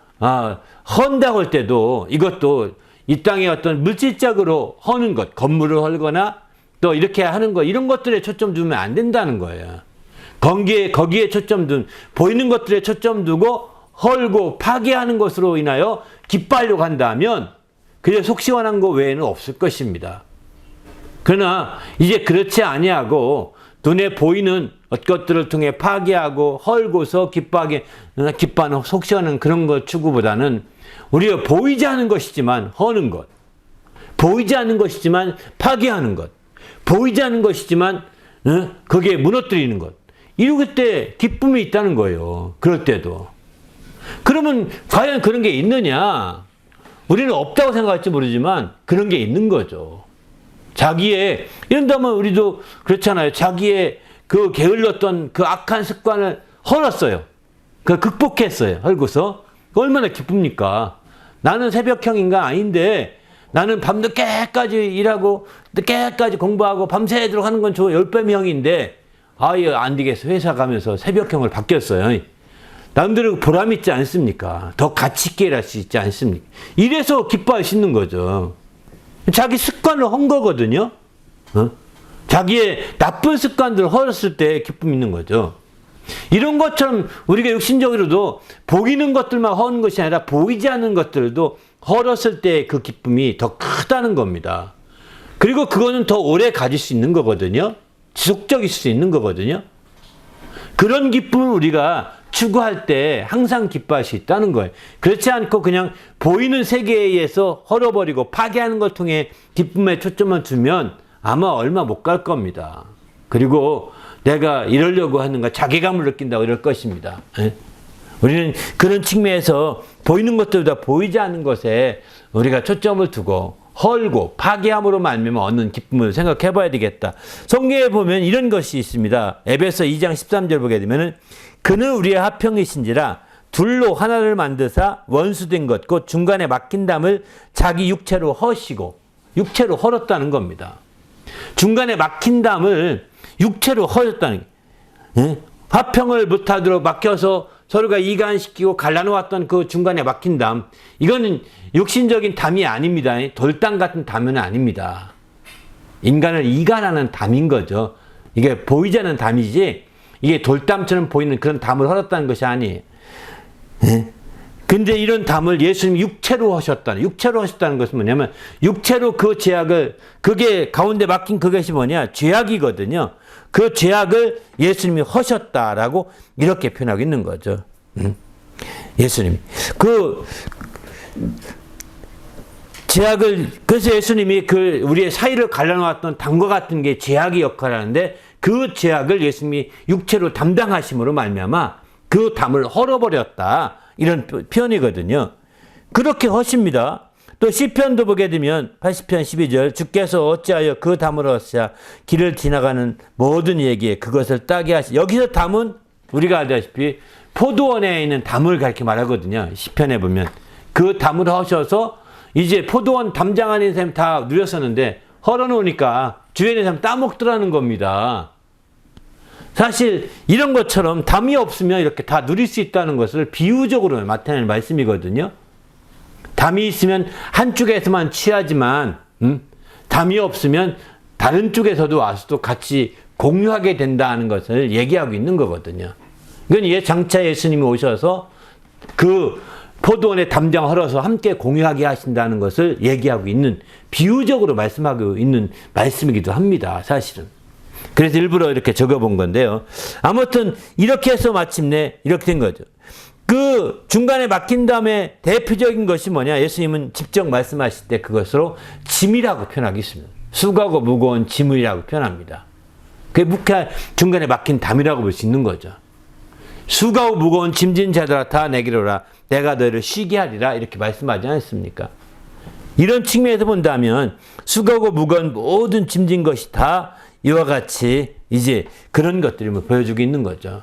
헌다고 할 때도 이것도 이 땅에 어떤 물질적으로 허는 것, 건물을 헐거나 또 이렇게 하는 것, 이런 것들에 초점 두면 안 된다는 거예요. 거기에 초점 보이는 것들에 초점 두고 헐고 파괴하는 것으로 인하여 기뻐하려고 한다면 그저 속 시원한 거 외에는 없을 것입니다. 그러나 이제 그렇지 아니하고 눈에 보이는 것들을 통해 파괴하고 헐고서 기뻐하는 속 시원한 그런 것 추구보다는 우리가 보이지 않는 것이지만 허는 것, 보이지 않는 것이지만 파괴하는 것, 보이지 않는 것이지만 거기에 무너뜨리는 것, 이럴 때 기쁨이 있다는 거예요. 그럴 때도. 그러면 과연 그런 게 있느냐? 우리는 없다고 생각할지 모르지만 그런 게 있는 거죠. 자기의, 이런다면 우리도 그렇잖아요. 자기의 그 게을렀던 그 악한 습관을 헐었어요. 그 극복했어요. 헐고서. 얼마나 기쁩니까? 나는 새벽형 인간 아닌데 나는 밤늦게까지 일하고 늦게까지 공부하고 밤새도록 하는 건 저 10배미 형인데 아예 안 되겠어. 회사 가면서 새벽형을 바뀌었어요. 남들은 보람 있지 않습니까? 더 가치 있게 일할 수 있지 않습니까? 이래서 기뻐할 수 있는 거죠. 자기 습관을 한 거거든요. 자기의 나쁜 습관들을 헐었을 때 기쁨이 있는 거죠. 이런 것처럼 우리가 육신적으로도 보이는 것들만 허는 것이 아니라 보이지 않는 것들도 헐었을 때 그 기쁨이 더 크다는 겁니다. 그리고 그거는 더 오래 가질 수 있는 거거든요. 지속적일 수 있는 거거든요. 그런 기쁨을 우리가 추구할 때 항상 기뻐할 수 있다는 거예요. 그렇지 않고 그냥 보이는 세계에 의해서 헐어버리고 파괴하는 걸 통해 기쁨에 초점을 두면 아마 얼마 못 갈 겁니다. 그리고 내가 이러려고 하는가 자괴감을 느낀다고 이럴 것입니다. 우리는 그런 측면에서 보이는 것들보다 보이지 않는 것에 우리가 초점을 두고 헐고 파괴함으로 말미암아 얻는 기쁨을 생각해 봐야 되겠다. 성경에 보면 이런 것이 있습니다. 에베소 2장 13절 보게 되면은 그는 우리의 화평이신지라 둘로 하나를 만드사 원수된 것 곧 중간에 막힌 담을 자기 육체로 허시고, 육체로 헐었다는 겁니다. 중간에 막힌 담을 육체로 헐었다는 게, 화평을 못하도록 막혀서 서로가 이간시키고 갈라놓았던 그 중간에 막힌 담, 이거는 육신적인 담이 아닙니다. 돌담 같은 담은 아닙니다. 인간을 이간하는 담인 거죠. 이게 보이지 않는 담이지 이게 돌담처럼 보이는 그런 담을 헐었다는 것이 아니에요. 근데 이런 담을 예수님이 육체로 하셨다는 것은 뭐냐면 육체로 그 죄악을, 그게 가운데 막힌 그것이 뭐냐, 죄악이거든요. 그 죄악을 예수님이 하셨다라고 이렇게 표현하고 있는 거죠. 예수님이 그 죄악을, 그래서 예수님이 그 우리의 사이를 갈라놓았던 담과 같은 게 죄악의 역할을 하는데 그 죄악을 예수님이 육체로 담당하심으로 말미암아 그 담을 헐어버렸다, 이런 표현이거든요. 그렇게 하십니다. 또 시편도 보게 되면 80편 12절 주께서 어찌하여 그 담을 허사 길을 지나가는 모든 이에게 그것을 따게 하시. 여기서 담은 우리가 알다시피 포도원에 있는 담을 그렇게 말하거든요. 시편에 보면 그 담을 하셔서 이제 포도원 담장 안에 있는 사람이 다 누렸었는데 헐어놓으니까 주위에 있는 사람 따먹더라는 겁니다. 사실 이런 것처럼 담이 없으면 이렇게 다 누릴 수 있다는 것을 비유적으로 나타내는 말씀이거든요. 담이 있으면 한쪽에서만 취하지만 담이 없으면 다른 쪽에서도 와서도 같이 공유하게 된다는 것을 얘기하고 있는 거거든요. 이건 장차 예수님이 오셔서 그 포도원에 담장 헐어서 함께 공유하게 하신다는 것을 얘기하고 있는, 비유적으로 말씀하고 있는 말씀이기도 합니다. 사실은. 그래서 일부러 이렇게 적어본 건데요. 아무튼 이렇게 해서 마침내 이렇게 된 거죠. 그 중간에 막힌 다음에 대표적인 것이 뭐냐, 예수님은 직접 말씀하실 때 그것으로 짐이라고 표현하고 있습니다. 수고하고 무거운 짐이라고 표현합니다. 그게 중간에 막힌 담이라고 볼 수 있는 거죠. 수고하고 무거운 짐진 자들아 다 내게로 오라 내가 너희를 쉬게 하리라, 이렇게 말씀하지 않습니까? 이런 측면에서 본다면 수고하고 무거운 모든 짐진 것이 다 이와 같이 이제 그런 것들을 보여주고 있는 거죠.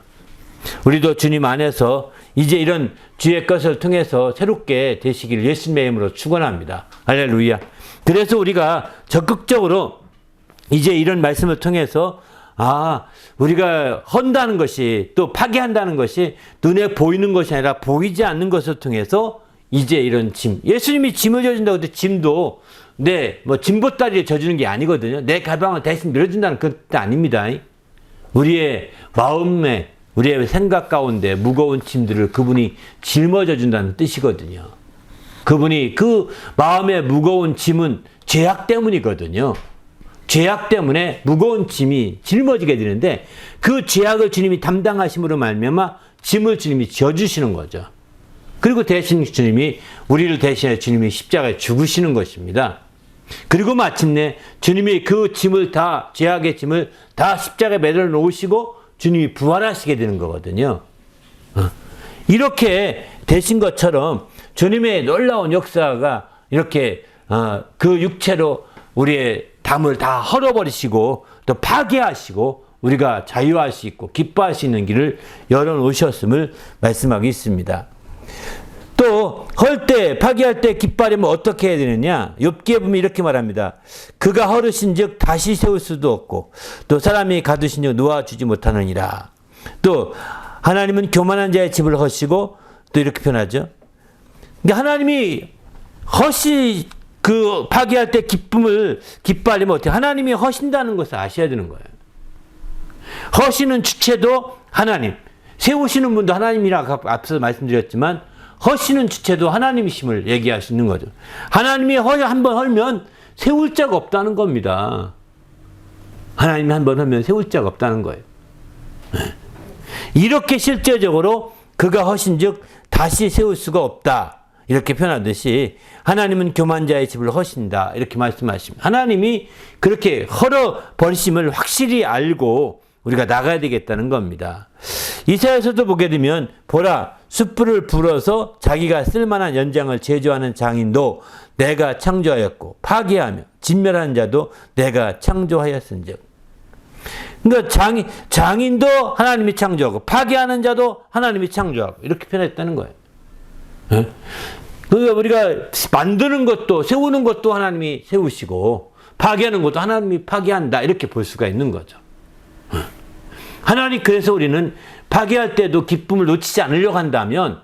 우리도 주님 안에서 이제 이런 주의 것을 통해서 새롭게 되시기를 예수님의 이름으로 축원합니다. 할렐루야. 그래서 우리가 적극적으로 이제 이런 말씀을 통해서 우리가 헌다는 것이 또 파괴한다는 것이 눈에 보이는 것이 아니라 보이지 않는 것을 통해서 이제 이런 짐, 예수님이 짐을 져준다고 해도 짐도 짐보따리에 져주는 게 아니거든요. 내 가방을 대신 밀어준다는 그것도 아닙니다. 우리의 마음에, 우리의 생각 가운데 무거운 짐들을 그분이 짊어져 준다는 뜻이거든요. 그분이 그 마음의 무거운 짐은 죄악 때문이거든요. 죄악 때문에 무거운 짐이 짊어지게 되는데 그 죄악을 주님이 담당하심으로 말미암아 짐을 주님이 져주시는 거죠. 그리고 대신 주님이 우리를 대신해 주님이 십자가에 죽으시는 것입니다. 그리고 마침내 주님이 그 짐을 다, 죄악의 짐을 다 십자가에 매달아 놓으시고 주님이 부활하시게 되는 거거든요. 이렇게 되신 것처럼 주님의 놀라운 역사가 이렇게 그 육체로 우리의 담을 다 헐어버리시고 또 파괴하시고 우리가 자유할 수 있고 기뻐할 수 있는 길을 열어놓으셨음을 말씀하고 있습니다. 또 헐 때, 파괴할 때 기뻐하려면 어떻게 해야 되느냐? 욥기에 보면 이렇게 말합니다. 그가 헐으신즉 다시 세울 수도 없고 또 사람이 가두신즉 놓아주지 못하느니라. 또 하나님은 교만한 자의 집을 허시고 또 이렇게 표현하죠. 그러니까 하나님이 그 파괴할 때 기뻐하려면 어떻게? 하나님이 허신다는 것을 아셔야 되는 거예요. 허시는 주체도 하나님, 세우시는 분도 하나님이라고 앞서 말씀드렸지만 허시는 주체도 하나님이심을 얘기할 수 있는 거죠. 하나님이 한번 헐면 세울 자가 없다는 겁니다. 하나님이 한번 헐면 세울 자가 없다는 거예요. 이렇게 실제적으로 그가 허신즉 다시 세울 수가 없다. 이렇게 표현하듯이 하나님은 교만자의 집을 허신다. 이렇게 말씀하십니다. 하나님이 그렇게 헐어버리심을 확실히 알고 우리가 나가야 되겠다는 겁니다. 이사야서도 보게 되면 보라 숯불을 불어서 자기가 쓸만한 연장을 제조하는 장인도 내가 창조하였고 파괴하며 진멸하는 자도 내가 창조하였은즉. 그러니까 장인도 하나님이 창조하고 파괴하는 자도 하나님이 창조하고 이렇게 표현했다는 거예요. 그러니까 우리가 만드는 것도 세우는 것도 하나님이 세우시고 파괴하는 것도 하나님이 파괴한다 이렇게 볼 수가 있는 거죠. 하나님 그래서 우리는 파괴할 때도 기쁨을 놓치지 않으려고 한다면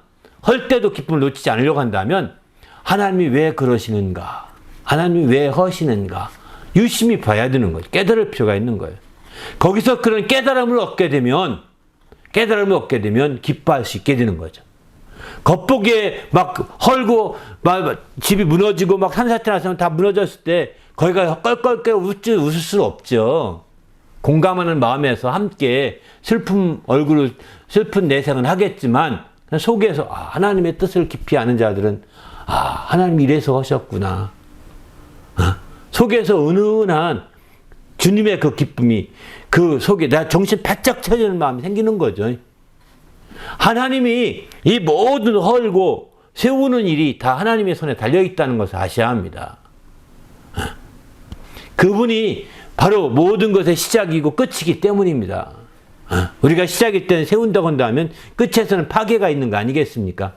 헐 때도 기쁨을 놓치지 않으려고 한다면 하나님이 왜 그러시는가? 하나님이 왜 허시는가? 유심히 봐야 되는 거죠. 깨달을 필요가 있는 거예요. 거기서 그런 깨달음을 얻게 되면 기뻐할 수 있게 되는 거죠. 겉보기에 막 헐고 막 집이 무너지고 막 산사태 나서 다 무너졌을 때 거기가 껄껄껄 웃을 수는 없죠. 공감하는 마음에서 함께 슬픈 내색은 하겠지만 속에서 하나님의 뜻을 깊이 아는 자들은 하나님이 이래서 하셨구나. 속에서 은은한 주님의 그 기쁨이 그 속에 나 정신 바짝 차리는 마음이 생기는 거죠. 하나님이 이 모든 헐고 세우는 일이 다 하나님의 손에 달려있다는 것을 아셔야 합니다. 그분이 바로 모든 것의 시작이고 끝이기 때문입니다. 우리가 시작일 때는 세운다고 한다면 끝에서는 파괴가 있는 거 아니겠습니까?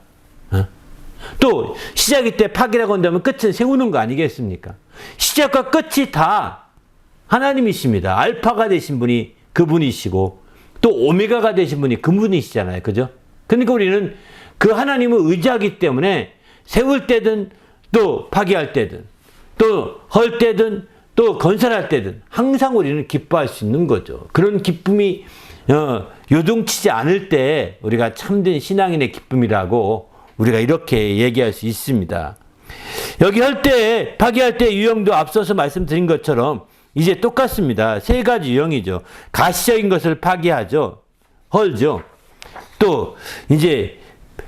또 시작일 때 파괴라고 한다면 끝은 세우는 거 아니겠습니까? 시작과 끝이 다 하나님이십니다. 알파가 되신 분이 그분이시고 또 오메가가 되신 분이 그분이시잖아요. 그죠? 그러니까 우리는 그 하나님을 의지하기 때문에 세울 때든 또 파괴할 때든 또 헐 때든 또 건설할 때든 항상 우리는 기뻐할 수 있는 거죠. 그런 기쁨이 요동치지 않을 때 우리가 참된 신앙인의 기쁨이라고 우리가 이렇게 얘기할 수 있습니다. 여기 할 때 파괴할 때 유형도 앞서서 말씀드린 것처럼 이제 똑같습니다. 세 가지 유형이죠. 가시적인 것을 파괴하죠. 헐죠. 또 이제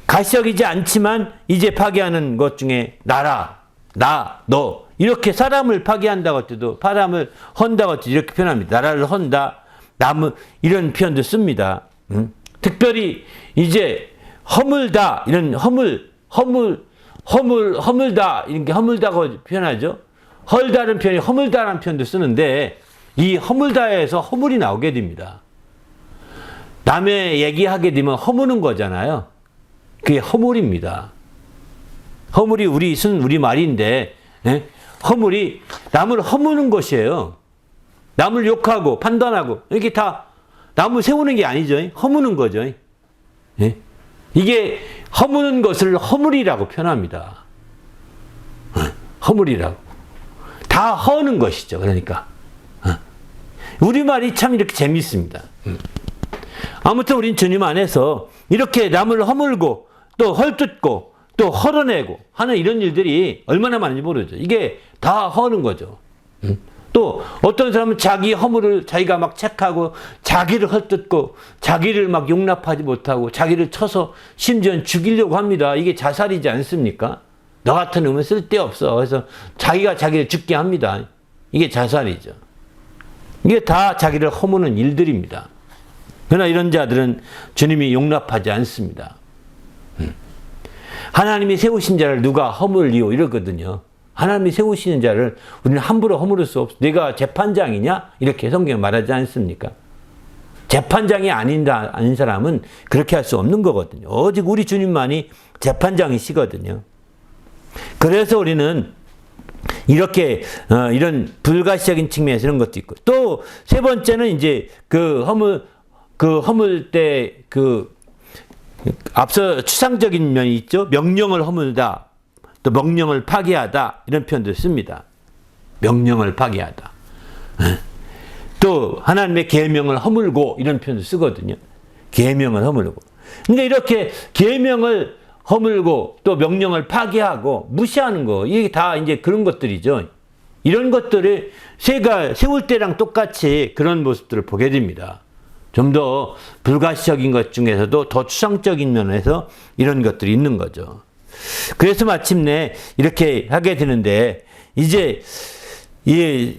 가시적이지 않지만 이제 파괴하는 것 중에 나라, 나, 너 이렇게 사람을 파괴한다고 할 때도 사람을 헌다고 할 때도 이렇게 표현합니다. 나라를 헌다, 이런 표현도 씁니다. 특별히 이제 허물다 이런 허물다 이렇게 허물다고 표현하죠. 헐다는 표현이 허물다라는 표현도 쓰는데 이 허물다에서 허물이 나오게 됩니다. 남의 얘기하게 되면 허무는 거잖아요. 그게 허물입니다. 허물이 우리 말인데, 예? 허물이 남을 허무는 것이에요. 남을 욕하고 판단하고 이게 다 남을 세우는 게 아니죠. 허무는 거죠. 예? 이게 허무는 것을 허물이라고 표현합니다. 허물이라고. 다 허는 것이죠. 그러니까. 우리말이 참 이렇게 재밌습니다. 아무튼 우린 주님 안에서 이렇게 남을 허물고 또 헐뜯고 또 헐어내고 하는 이런 일들이 얼마나 많은지 모르죠. 이게 다 허는 거죠. 또 어떤 사람은 자기 허물을 자기가 막 책하고 자기를 헐뜯고 자기를 막 용납하지 못하고 자기를 쳐서 심지어는 죽이려고 합니다. 이게 자살이지 않습니까? 너 같은 놈은 쓸데없어. 그래서 자기가 자기를 죽게 합니다. 이게 자살이죠. 이게 다 자기를 허무는 일들입니다. 그러나 이런 자들은 주님이 용납하지 않습니다. 하나님이 세우신 자를 누가 허물리오 이러거든요. 하나님이 세우시는 자를 우리는 함부로 허물을 수 없어. 내가 재판장이냐? 이렇게 성경에 말하지 않습니까? 재판장이 아닌 사람은 그렇게 할 수 없는 거거든요. 오직 우리 주님만이 재판장이시거든요. 그래서 우리는 이렇게 이런 불가시적인 측면에서 이런 것도 있고, 또 세 번째는 이제 그 허물 때 앞서 추상적인 면이 있죠. 명령을 허물다, 또 명령을 파기하다 이런 표현도 씁니다. 명령을 파기하다. 또 하나님의 계명을 허물고 이런 표현도 쓰거든요. 계명을 허물고. 그러니까 이렇게 계명을 허물고 또 명령을 파기하고 무시하는 거, 이게 다 이제 그런 것들이죠. 이런 것들을 세울 때랑 똑같이 그런 모습들을 보게 됩니다. 좀 더 불가시적인 것 중에서도 더 추상적인 면에서 이런 것들이 있는 거죠. 그래서 마침내 이렇게 하게 되는데, 이제 이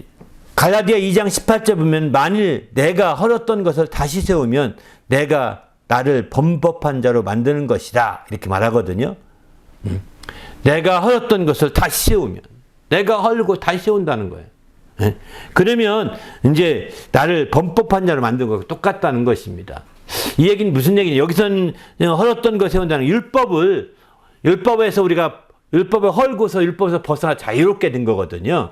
갈라디아 2장 18절 보면 만일 내가 헐었던 것을 다시 세우면 내가 나를 범법한 자로 만드는 것이다 이렇게 말하거든요. 내가 헐었던 것을 다시 세우면, 내가 헐고 다시 세운다는 거예요. 그러면 이제 나를 범법한 자로 만든 것과 똑같다는 것입니다. 이 얘기는 무슨 얘기냐? 여기서는 헐었던 것 세운다는 율법에서 우리가 율법을 헐고서 율법에서 벗어나 자유롭게 된 거거든요.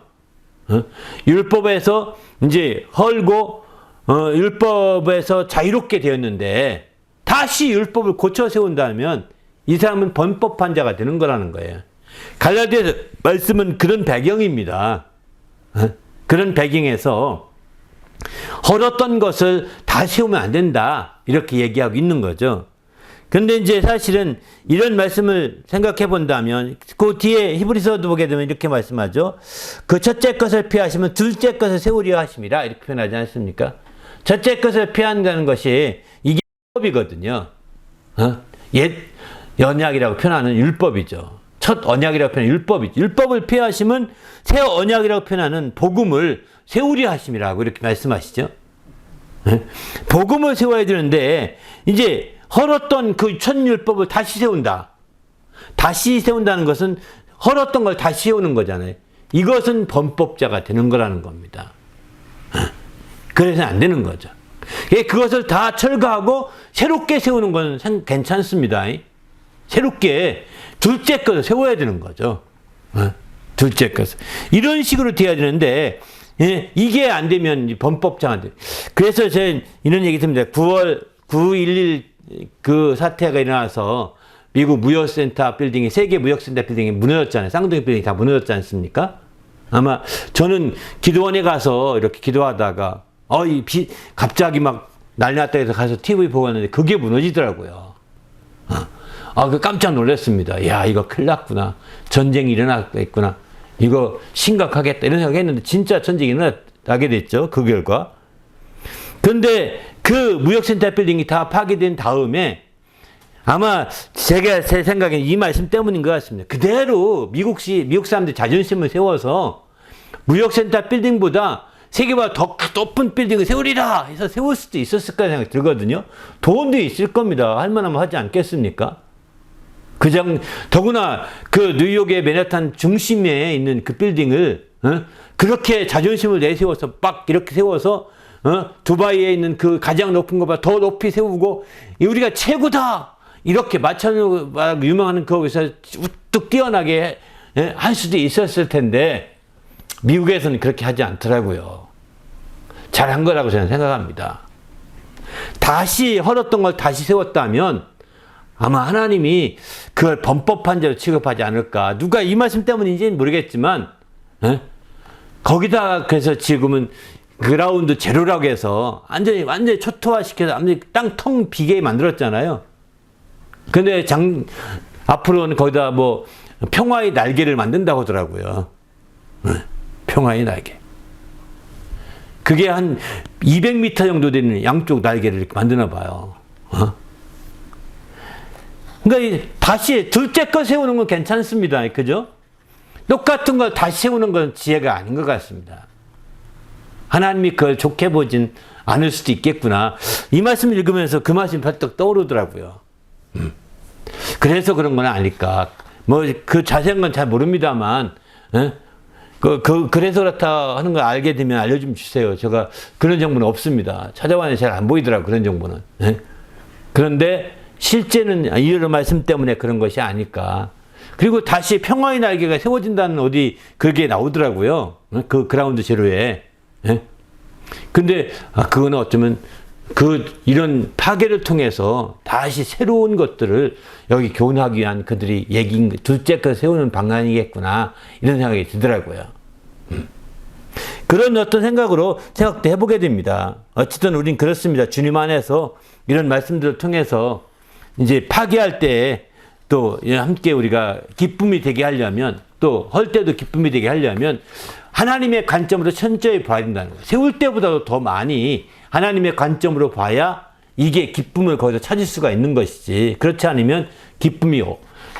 율법에서 이제 헐고 율법에서 자유롭게 되었는데 다시 율법을 고쳐 세운다면 이 사람은 범법한 자가 되는 거라는 거예요. 갈라디아 말씀은 그런 배경입니다. 그런 배경에서 헐었던 것을 다 세우면 안 된다 이렇게 얘기하고 있는 거죠. 근데 이제 사실은 이런 말씀을 생각해 본다면 그 뒤에 히브리서도 보게 되면 이렇게 말씀하죠. 그 첫째 것을 피하시면 둘째 것을 세우려 하심이라 이렇게 표현하지 않습니까? 첫째 것을 피한다는 것이 이게 율법이거든요. 옛 언약이라고 표현하는 율법이죠. 첫 언약이라고 표현하는 율법이죠. 율법을 피하시면 새 언약이라고 표현하는 복음을 세우려 하심이라고 이렇게 말씀하시죠. 복음을 세워야 되는데 이제 헐었던 그 첫 율법을 다시 세운다. 다시 세운다는 것은 헐었던 걸 다시 세우는 거잖아요. 이것은 범법자가 되는 거라는 겁니다. 그래서 안 되는 거죠. 그것을 다 철거하고 새롭게 세우는 건 괜찮습니다. 새롭게 둘째 것을 세워야 되는 거죠. 둘째 것을. 이런 식으로 돼야 되는데 이게 안 되면 범법자가 돼. 그래서 제가 이런 얘기 듭니다. 9.11 그 사태가 일어나서 미국 무역센터 빌딩이, 세계 무역센터 빌딩이 무너졌잖아요. 쌍둥이 빌딩이 다 무너졌지 않습니까? 아마 저는 기도원에 가서 이렇게 기도하다가 갑자기 막 난리 났다 해서 가서 TV 보고 왔는데 그게 무너지더라고요. 그 깜짝 놀랐습니다. 야, 이거 큰일 났구나. 전쟁이 일어났구나. 이거 심각하겠다. 이런 생각 했는데 진짜 전쟁이 일어나게 됐죠. 그 결과. 근데 그 무역센터 빌딩이 다 파괴된 다음에 아마 제 생각에는 이 말씀 때문인 것 같습니다. 그대로 미국 사람들 자존심을 세워서 무역센터 빌딩보다 세계보다 더 높은 빌딩을 세우리라 해서 세울 수도 있었을 거라 생각이 들거든요. 돈도 있을 겁니다. 할 만하면 하지 않겠습니까? 더구나 그 뉴욕의 맨하탄 중심에 있는 그 빌딩을 그렇게 자존심을 내세워서 막 이렇게 세워서 두바이에 있는 그 가장 높은 것보다 더 높이 세우고 우리가 최고다 이렇게 마천루 유명한 거기서 우뚝 뛰어나게 할 수도 있었을 텐데 미국에서는 그렇게 하지 않더라고요. 잘한 거라고 저는 생각합니다. 다시 헐었던 걸 다시 세웠다면 아마 하나님이 그걸 범법한죄로 취급하지 않을까. 누가 이 말씀 때문인지는 모르겠지만 거기다 그래서 지금은 그라운드 제로라고 해서 완전히 초토화시켜서 완전히 땅 텅 비게 만들었잖아요. 근데 앞으로는 거기다 뭐 평화의 날개를 만든다고 하더라고요. 평화의 날개. 그게 한 200m 정도 되는 양쪽 날개를 이렇게 만드나 봐요. 그러니까 다시 둘째 거 세우는 건 괜찮습니다. 그죠? 똑같은 걸 다시 세우는 건 지혜가 아닌 것 같습니다. 하나님이 그걸 좋게 보진 않을 수도 있겠구나. 이 말씀을 읽으면서 그 말씀이 벌떡 떠오르더라고요. 그래서 그런 건 아닐까. 뭐 그 자세한 건 잘 모릅니다만 그래서 그렇다 하는 걸 알게 되면 알려좀 주세요. 제가 그런 정보는 없습니다. 찾아봤는데 잘 안 보이더라고요. 그런 정보는. 그런데 실제는 이런 말씀 때문에 그런 것이 아닐까. 그리고 다시 평화의 날개가 세워진다는 어디 그게 나오더라고요. 그 그라운드 제로에. 근데 그거는 어쩌면 이런 파괴를 통해서 다시 새로운 것들을 여기 교훈하기 위한 그들이 둘째 거 세우는 방안이겠구나. 이런 생각이 들더라고요. 그런 어떤 생각도 해보게 됩니다. 어쨌든 우린 그렇습니다. 주님 안에서 이런 말씀들을 통해서 이제 파괴할 때 또 함께 우리가 기쁨이 되게 하려면 또 헐 때도 기쁨이 되게 하려면 하나님의 관점으로 철저히 봐야 된다는 거예요. 세울 때보다도 더 많이 하나님의 관점으로 봐야 이게 기쁨을 거기서 찾을 수가 있는 것이지 그렇지 않으면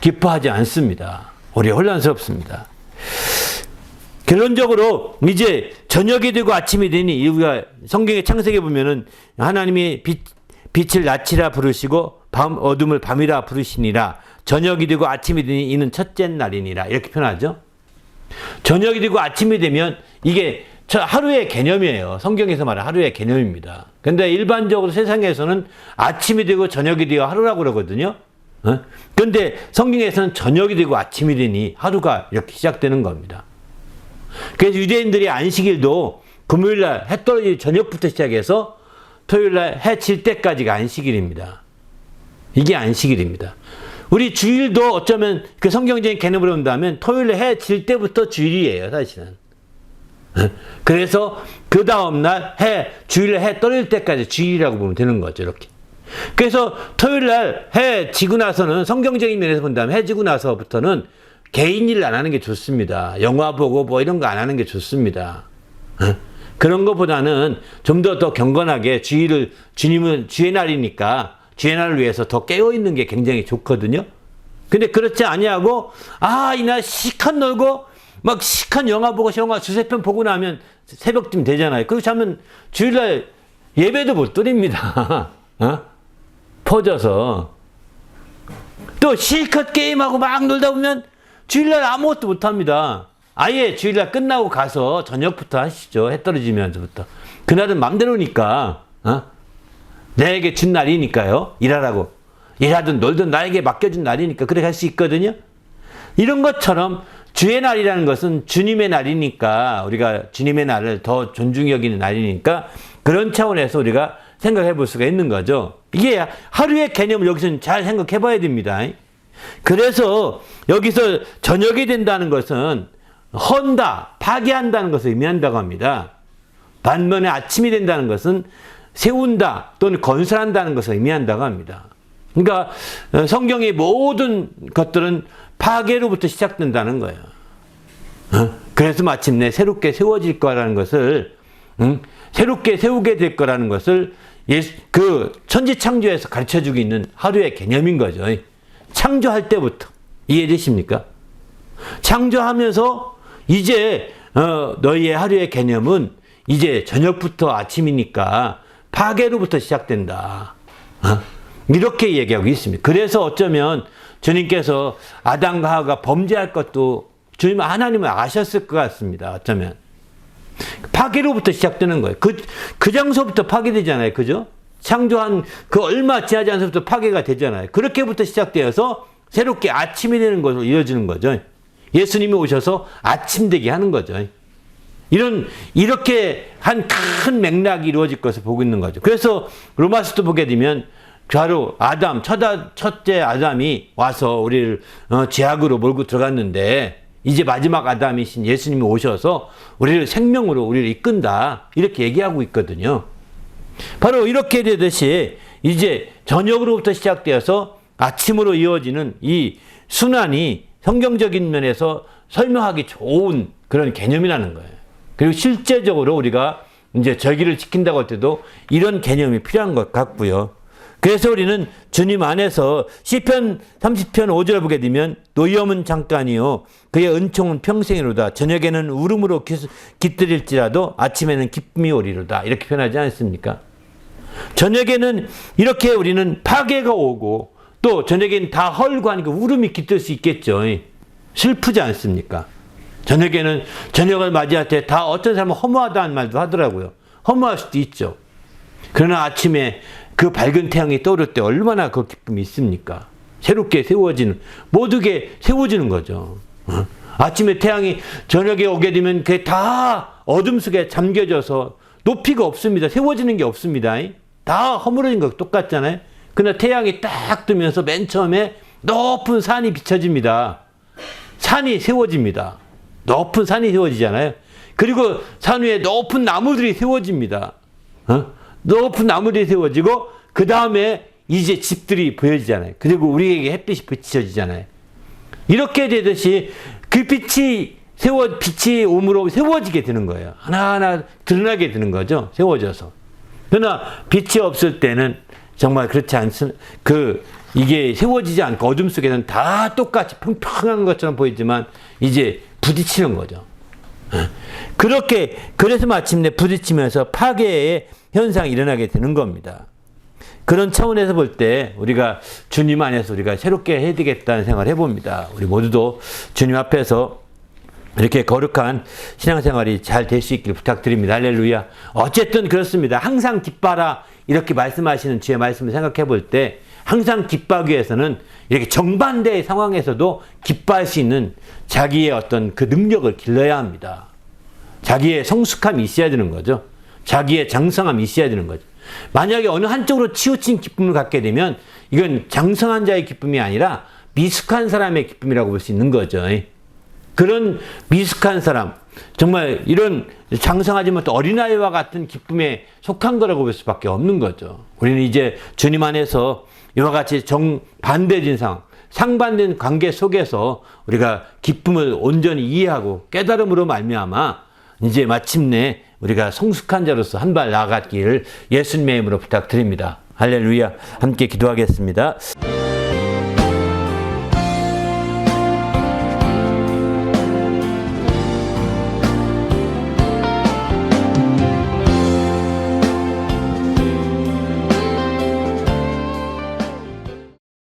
기뻐하지 않습니다. 오히려 혼란스럽습니다. 결론적으로 이제 저녁이 되고 아침이 되니 우리가 성경의 창세기에 보면은 하나님이 빛을 낮이라 부르시고 어둠을 밤이라 부르시니라. 저녁이 되고 아침이 되니 이는 첫째 날이니라. 이렇게 표현하죠. 저녁이 되고 아침이 되면 이게 하루의 개념이에요. 성경에서 말하는 하루의 개념입니다. 근데 일반적으로 세상에서는 아침이 되고 저녁이 되고 하루라고 그러거든요. 근데 성경에서는 저녁이 되고 아침이 되니 하루가 이렇게 시작되는 겁니다. 그래서 유대인들이 안식일도 금요일날 해 떨어지기 저녁부터 시작해서 토요일날 해 질 때까지가 안식일입니다. 이게 안식일입니다. 우리 주일도 어쩌면 그 성경적인 개념으로 본다면 토요일에 해 질 때부터 주일이에요, 사실은. 그래서 그 다음날 주일에 해 떨어질 때까지 주일이라고 보면 되는 거죠, 이렇게. 그래서 토요일날 해 지고 나서는 성경적인 면에서 본다면 해 지고 나서부터는 개인 일 안 하는 게 좋습니다. 영화 보고 뭐 이런 거 안 하는 게 좋습니다. 그런 것보다는 좀 더 경건하게 주님은 주의 날이니까 주의 날을 위해서 더 깨어있는 게 굉장히 좋거든요. 근데 그렇지 아니하고 이날 시컷 놀고 막 시컷 영화 보고 영화 두세 편 보고 나면 새벽쯤 되잖아요. 그렇게 하면 주일날 예배도 못 드립니다. 퍼져서 또 실컷 게임하고 막 놀다 보면 주일날 아무것도 못합니다. 아예 주일날 끝나고 가서 저녁부터 하시죠. 해 떨어지면서부터. 그날은 맘대로니까 내게 준 날이니까요. 일하라고. 일하든 놀든 나에게 맡겨준 날이니까 그렇게 할 수 있거든요. 이런 것처럼 주의 날이라는 것은 주님의 날이니까 우리가 주님의 날을 더 존중히 여기는 날이니까 그런 차원에서 우리가 생각해 볼 수가 있는 거죠. 이게 하루의 개념을 여기서는 잘 생각해 봐야 됩니다. 그래서 여기서 저녁이 된다는 것은 헌다, 파괴한다는 것을 의미한다고 합니다. 반면에 아침이 된다는 것은 세운다 또는 건설한다는 것을 의미한다고 합니다. 그러니까 성경의 모든 것들은 파괴로부터 시작된다는 거예요. 그래서 마침내 새롭게 세워질 거라는 것을 새롭게 세우게 될 거라는 것을 그 천지창조에서 가르쳐주고 있는 하루의 개념인 거죠. 창조할 때부터 이해되십니까? 창조하면서 이제 너희의 하루의 개념은 이제 저녁부터 아침이니까 파괴로부터 시작된다. 이렇게 얘기하고 있습니다. 그래서 어쩌면 주님께서 아담과 하와가 범죄할 것도 주님 하나님은 아셨을 것 같습니다. 어쩌면 파괴로부터 시작되는 거예요. 그 장소부터 파괴되잖아요. 그죠? 창조한 그 얼마 지나지 않아서부터 파괴가 되잖아요. 그렇게부터 시작되어서 새롭게 아침이 되는 것으로 이어지는 거죠. 예수님이 오셔서 아침 되게 하는 거죠. 이렇게 한 큰 맥락이 이루어질 것을 보고 있는 거죠. 그래서 로마서도 보게 되면 바로 아담, 첫째 아담이 와서 우리를 죄악으로 몰고 들어갔는데 이제 마지막 아담이신 예수님이 오셔서 우리를 생명으로 우리를 이끈다. 이렇게 얘기하고 있거든요. 바로 이렇게 되듯이 이제 저녁으로부터 시작되어서 아침으로 이어지는 이 순환이 성경적인 면에서 설명하기 좋은 그런 개념이라는 거예요. 그리고 실제적으로 우리가 이제 절기를 지킨다고 할 때도 이런 개념이 필요한 것 같고요. 그래서 우리는 주님 안에서 시편 30편 5절 보게 되면 노염은 잠깐이요 그의 은총은 평생이로다. 저녁에는 울음으로 깃들일지라도 아침에는 기쁨이 오리로다. 이렇게 표현하지 않습니까? 저녁에는 이렇게 우리는 파괴가 오고 또 저녁에는 다 헐고 하니까 울음이 깃들 수 있겠죠. 슬프지 않습니까? 저녁에는 저녁을 맞이할 때 다 어떤 사람은 허무하다는 말도 하더라고요. 허무할 수도 있죠. 그러나 아침에 그 밝은 태양이 떠오를 때 얼마나 그 기쁨이 있습니까? 새롭게 세워지는, 모두게 세워지는 거죠. 아침에 태양이 저녁에 오게 되면 그게 다 어둠 속에 잠겨져서 높이가 없습니다. 세워지는 게 없습니다. 다 허물어진 거 똑같잖아요. 그러나 태양이 딱 뜨면서 맨 처음에 높은 산이 비춰집니다. 산이 세워집니다. 높은 산이 세워지잖아요. 그리고 산 위에 높은 나무들이 세워집니다. 높은 나무들이 세워지고 그 다음에 이제 집들이 보여지잖아요. 그리고 우리에게 햇빛이 비춰지잖아요. 이렇게 되듯이 그 빛이 옴으로 세워지게 되는 거예요. 하나하나 드러나게 되는 거죠. 세워져서. 그러나 빛이 없을 때는 정말 그렇지 않습니다. 이게 세워지지 않고 어둠 속에는 다 똑같이 평평한 것처럼 보이지만 이제 부딪히는 거죠. 그래서 마침내 부딪히면서 파괴의 현상이 일어나게 되는 겁니다. 그런 차원에서 볼 때 우리가 주님 안에서 우리가 새롭게 해야 되겠다는 생각을 해봅니다. 우리 모두도 주님 앞에서 이렇게 거룩한 신앙생활이 잘 될 수 있길 부탁드립니다. 할렐루야. 어쨌든 그렇습니다. 항상 기뻐라 이렇게 말씀하시는 주의 말씀을 생각해 볼 때 항상 기뻐하기 위해서는 이렇게 정반대의 상황에서도 기뻐할 수 있는 자기의 어떤 그 능력을 길러야 합니다. 자기의 성숙함이 있어야 되는 거죠. 자기의 장성함이 있어야 되는 거죠. 만약에 어느 한쪽으로 치우친 기쁨을 갖게 되면 이건 장성한 자의 기쁨이 아니라 미숙한 사람의 기쁨이라고 볼 수 있는 거죠. 그런 미숙한 사람, 정말 이런 장성하지 못한 어린아이와 같은 기쁨에 속한 거라고 볼 수밖에 없는 거죠. 우리는 이제 주님 안에서 이와 같이 정반대진 상황, 상반된 관계 속에서 우리가 기쁨을 온전히 이해하고 깨달음으로 말미암아 이제 마침내 우리가 성숙한 자로서 한 발 나아가기를 예수님의 이름으로 부탁드립니다. 할렐루야. 함께 기도하겠습니다.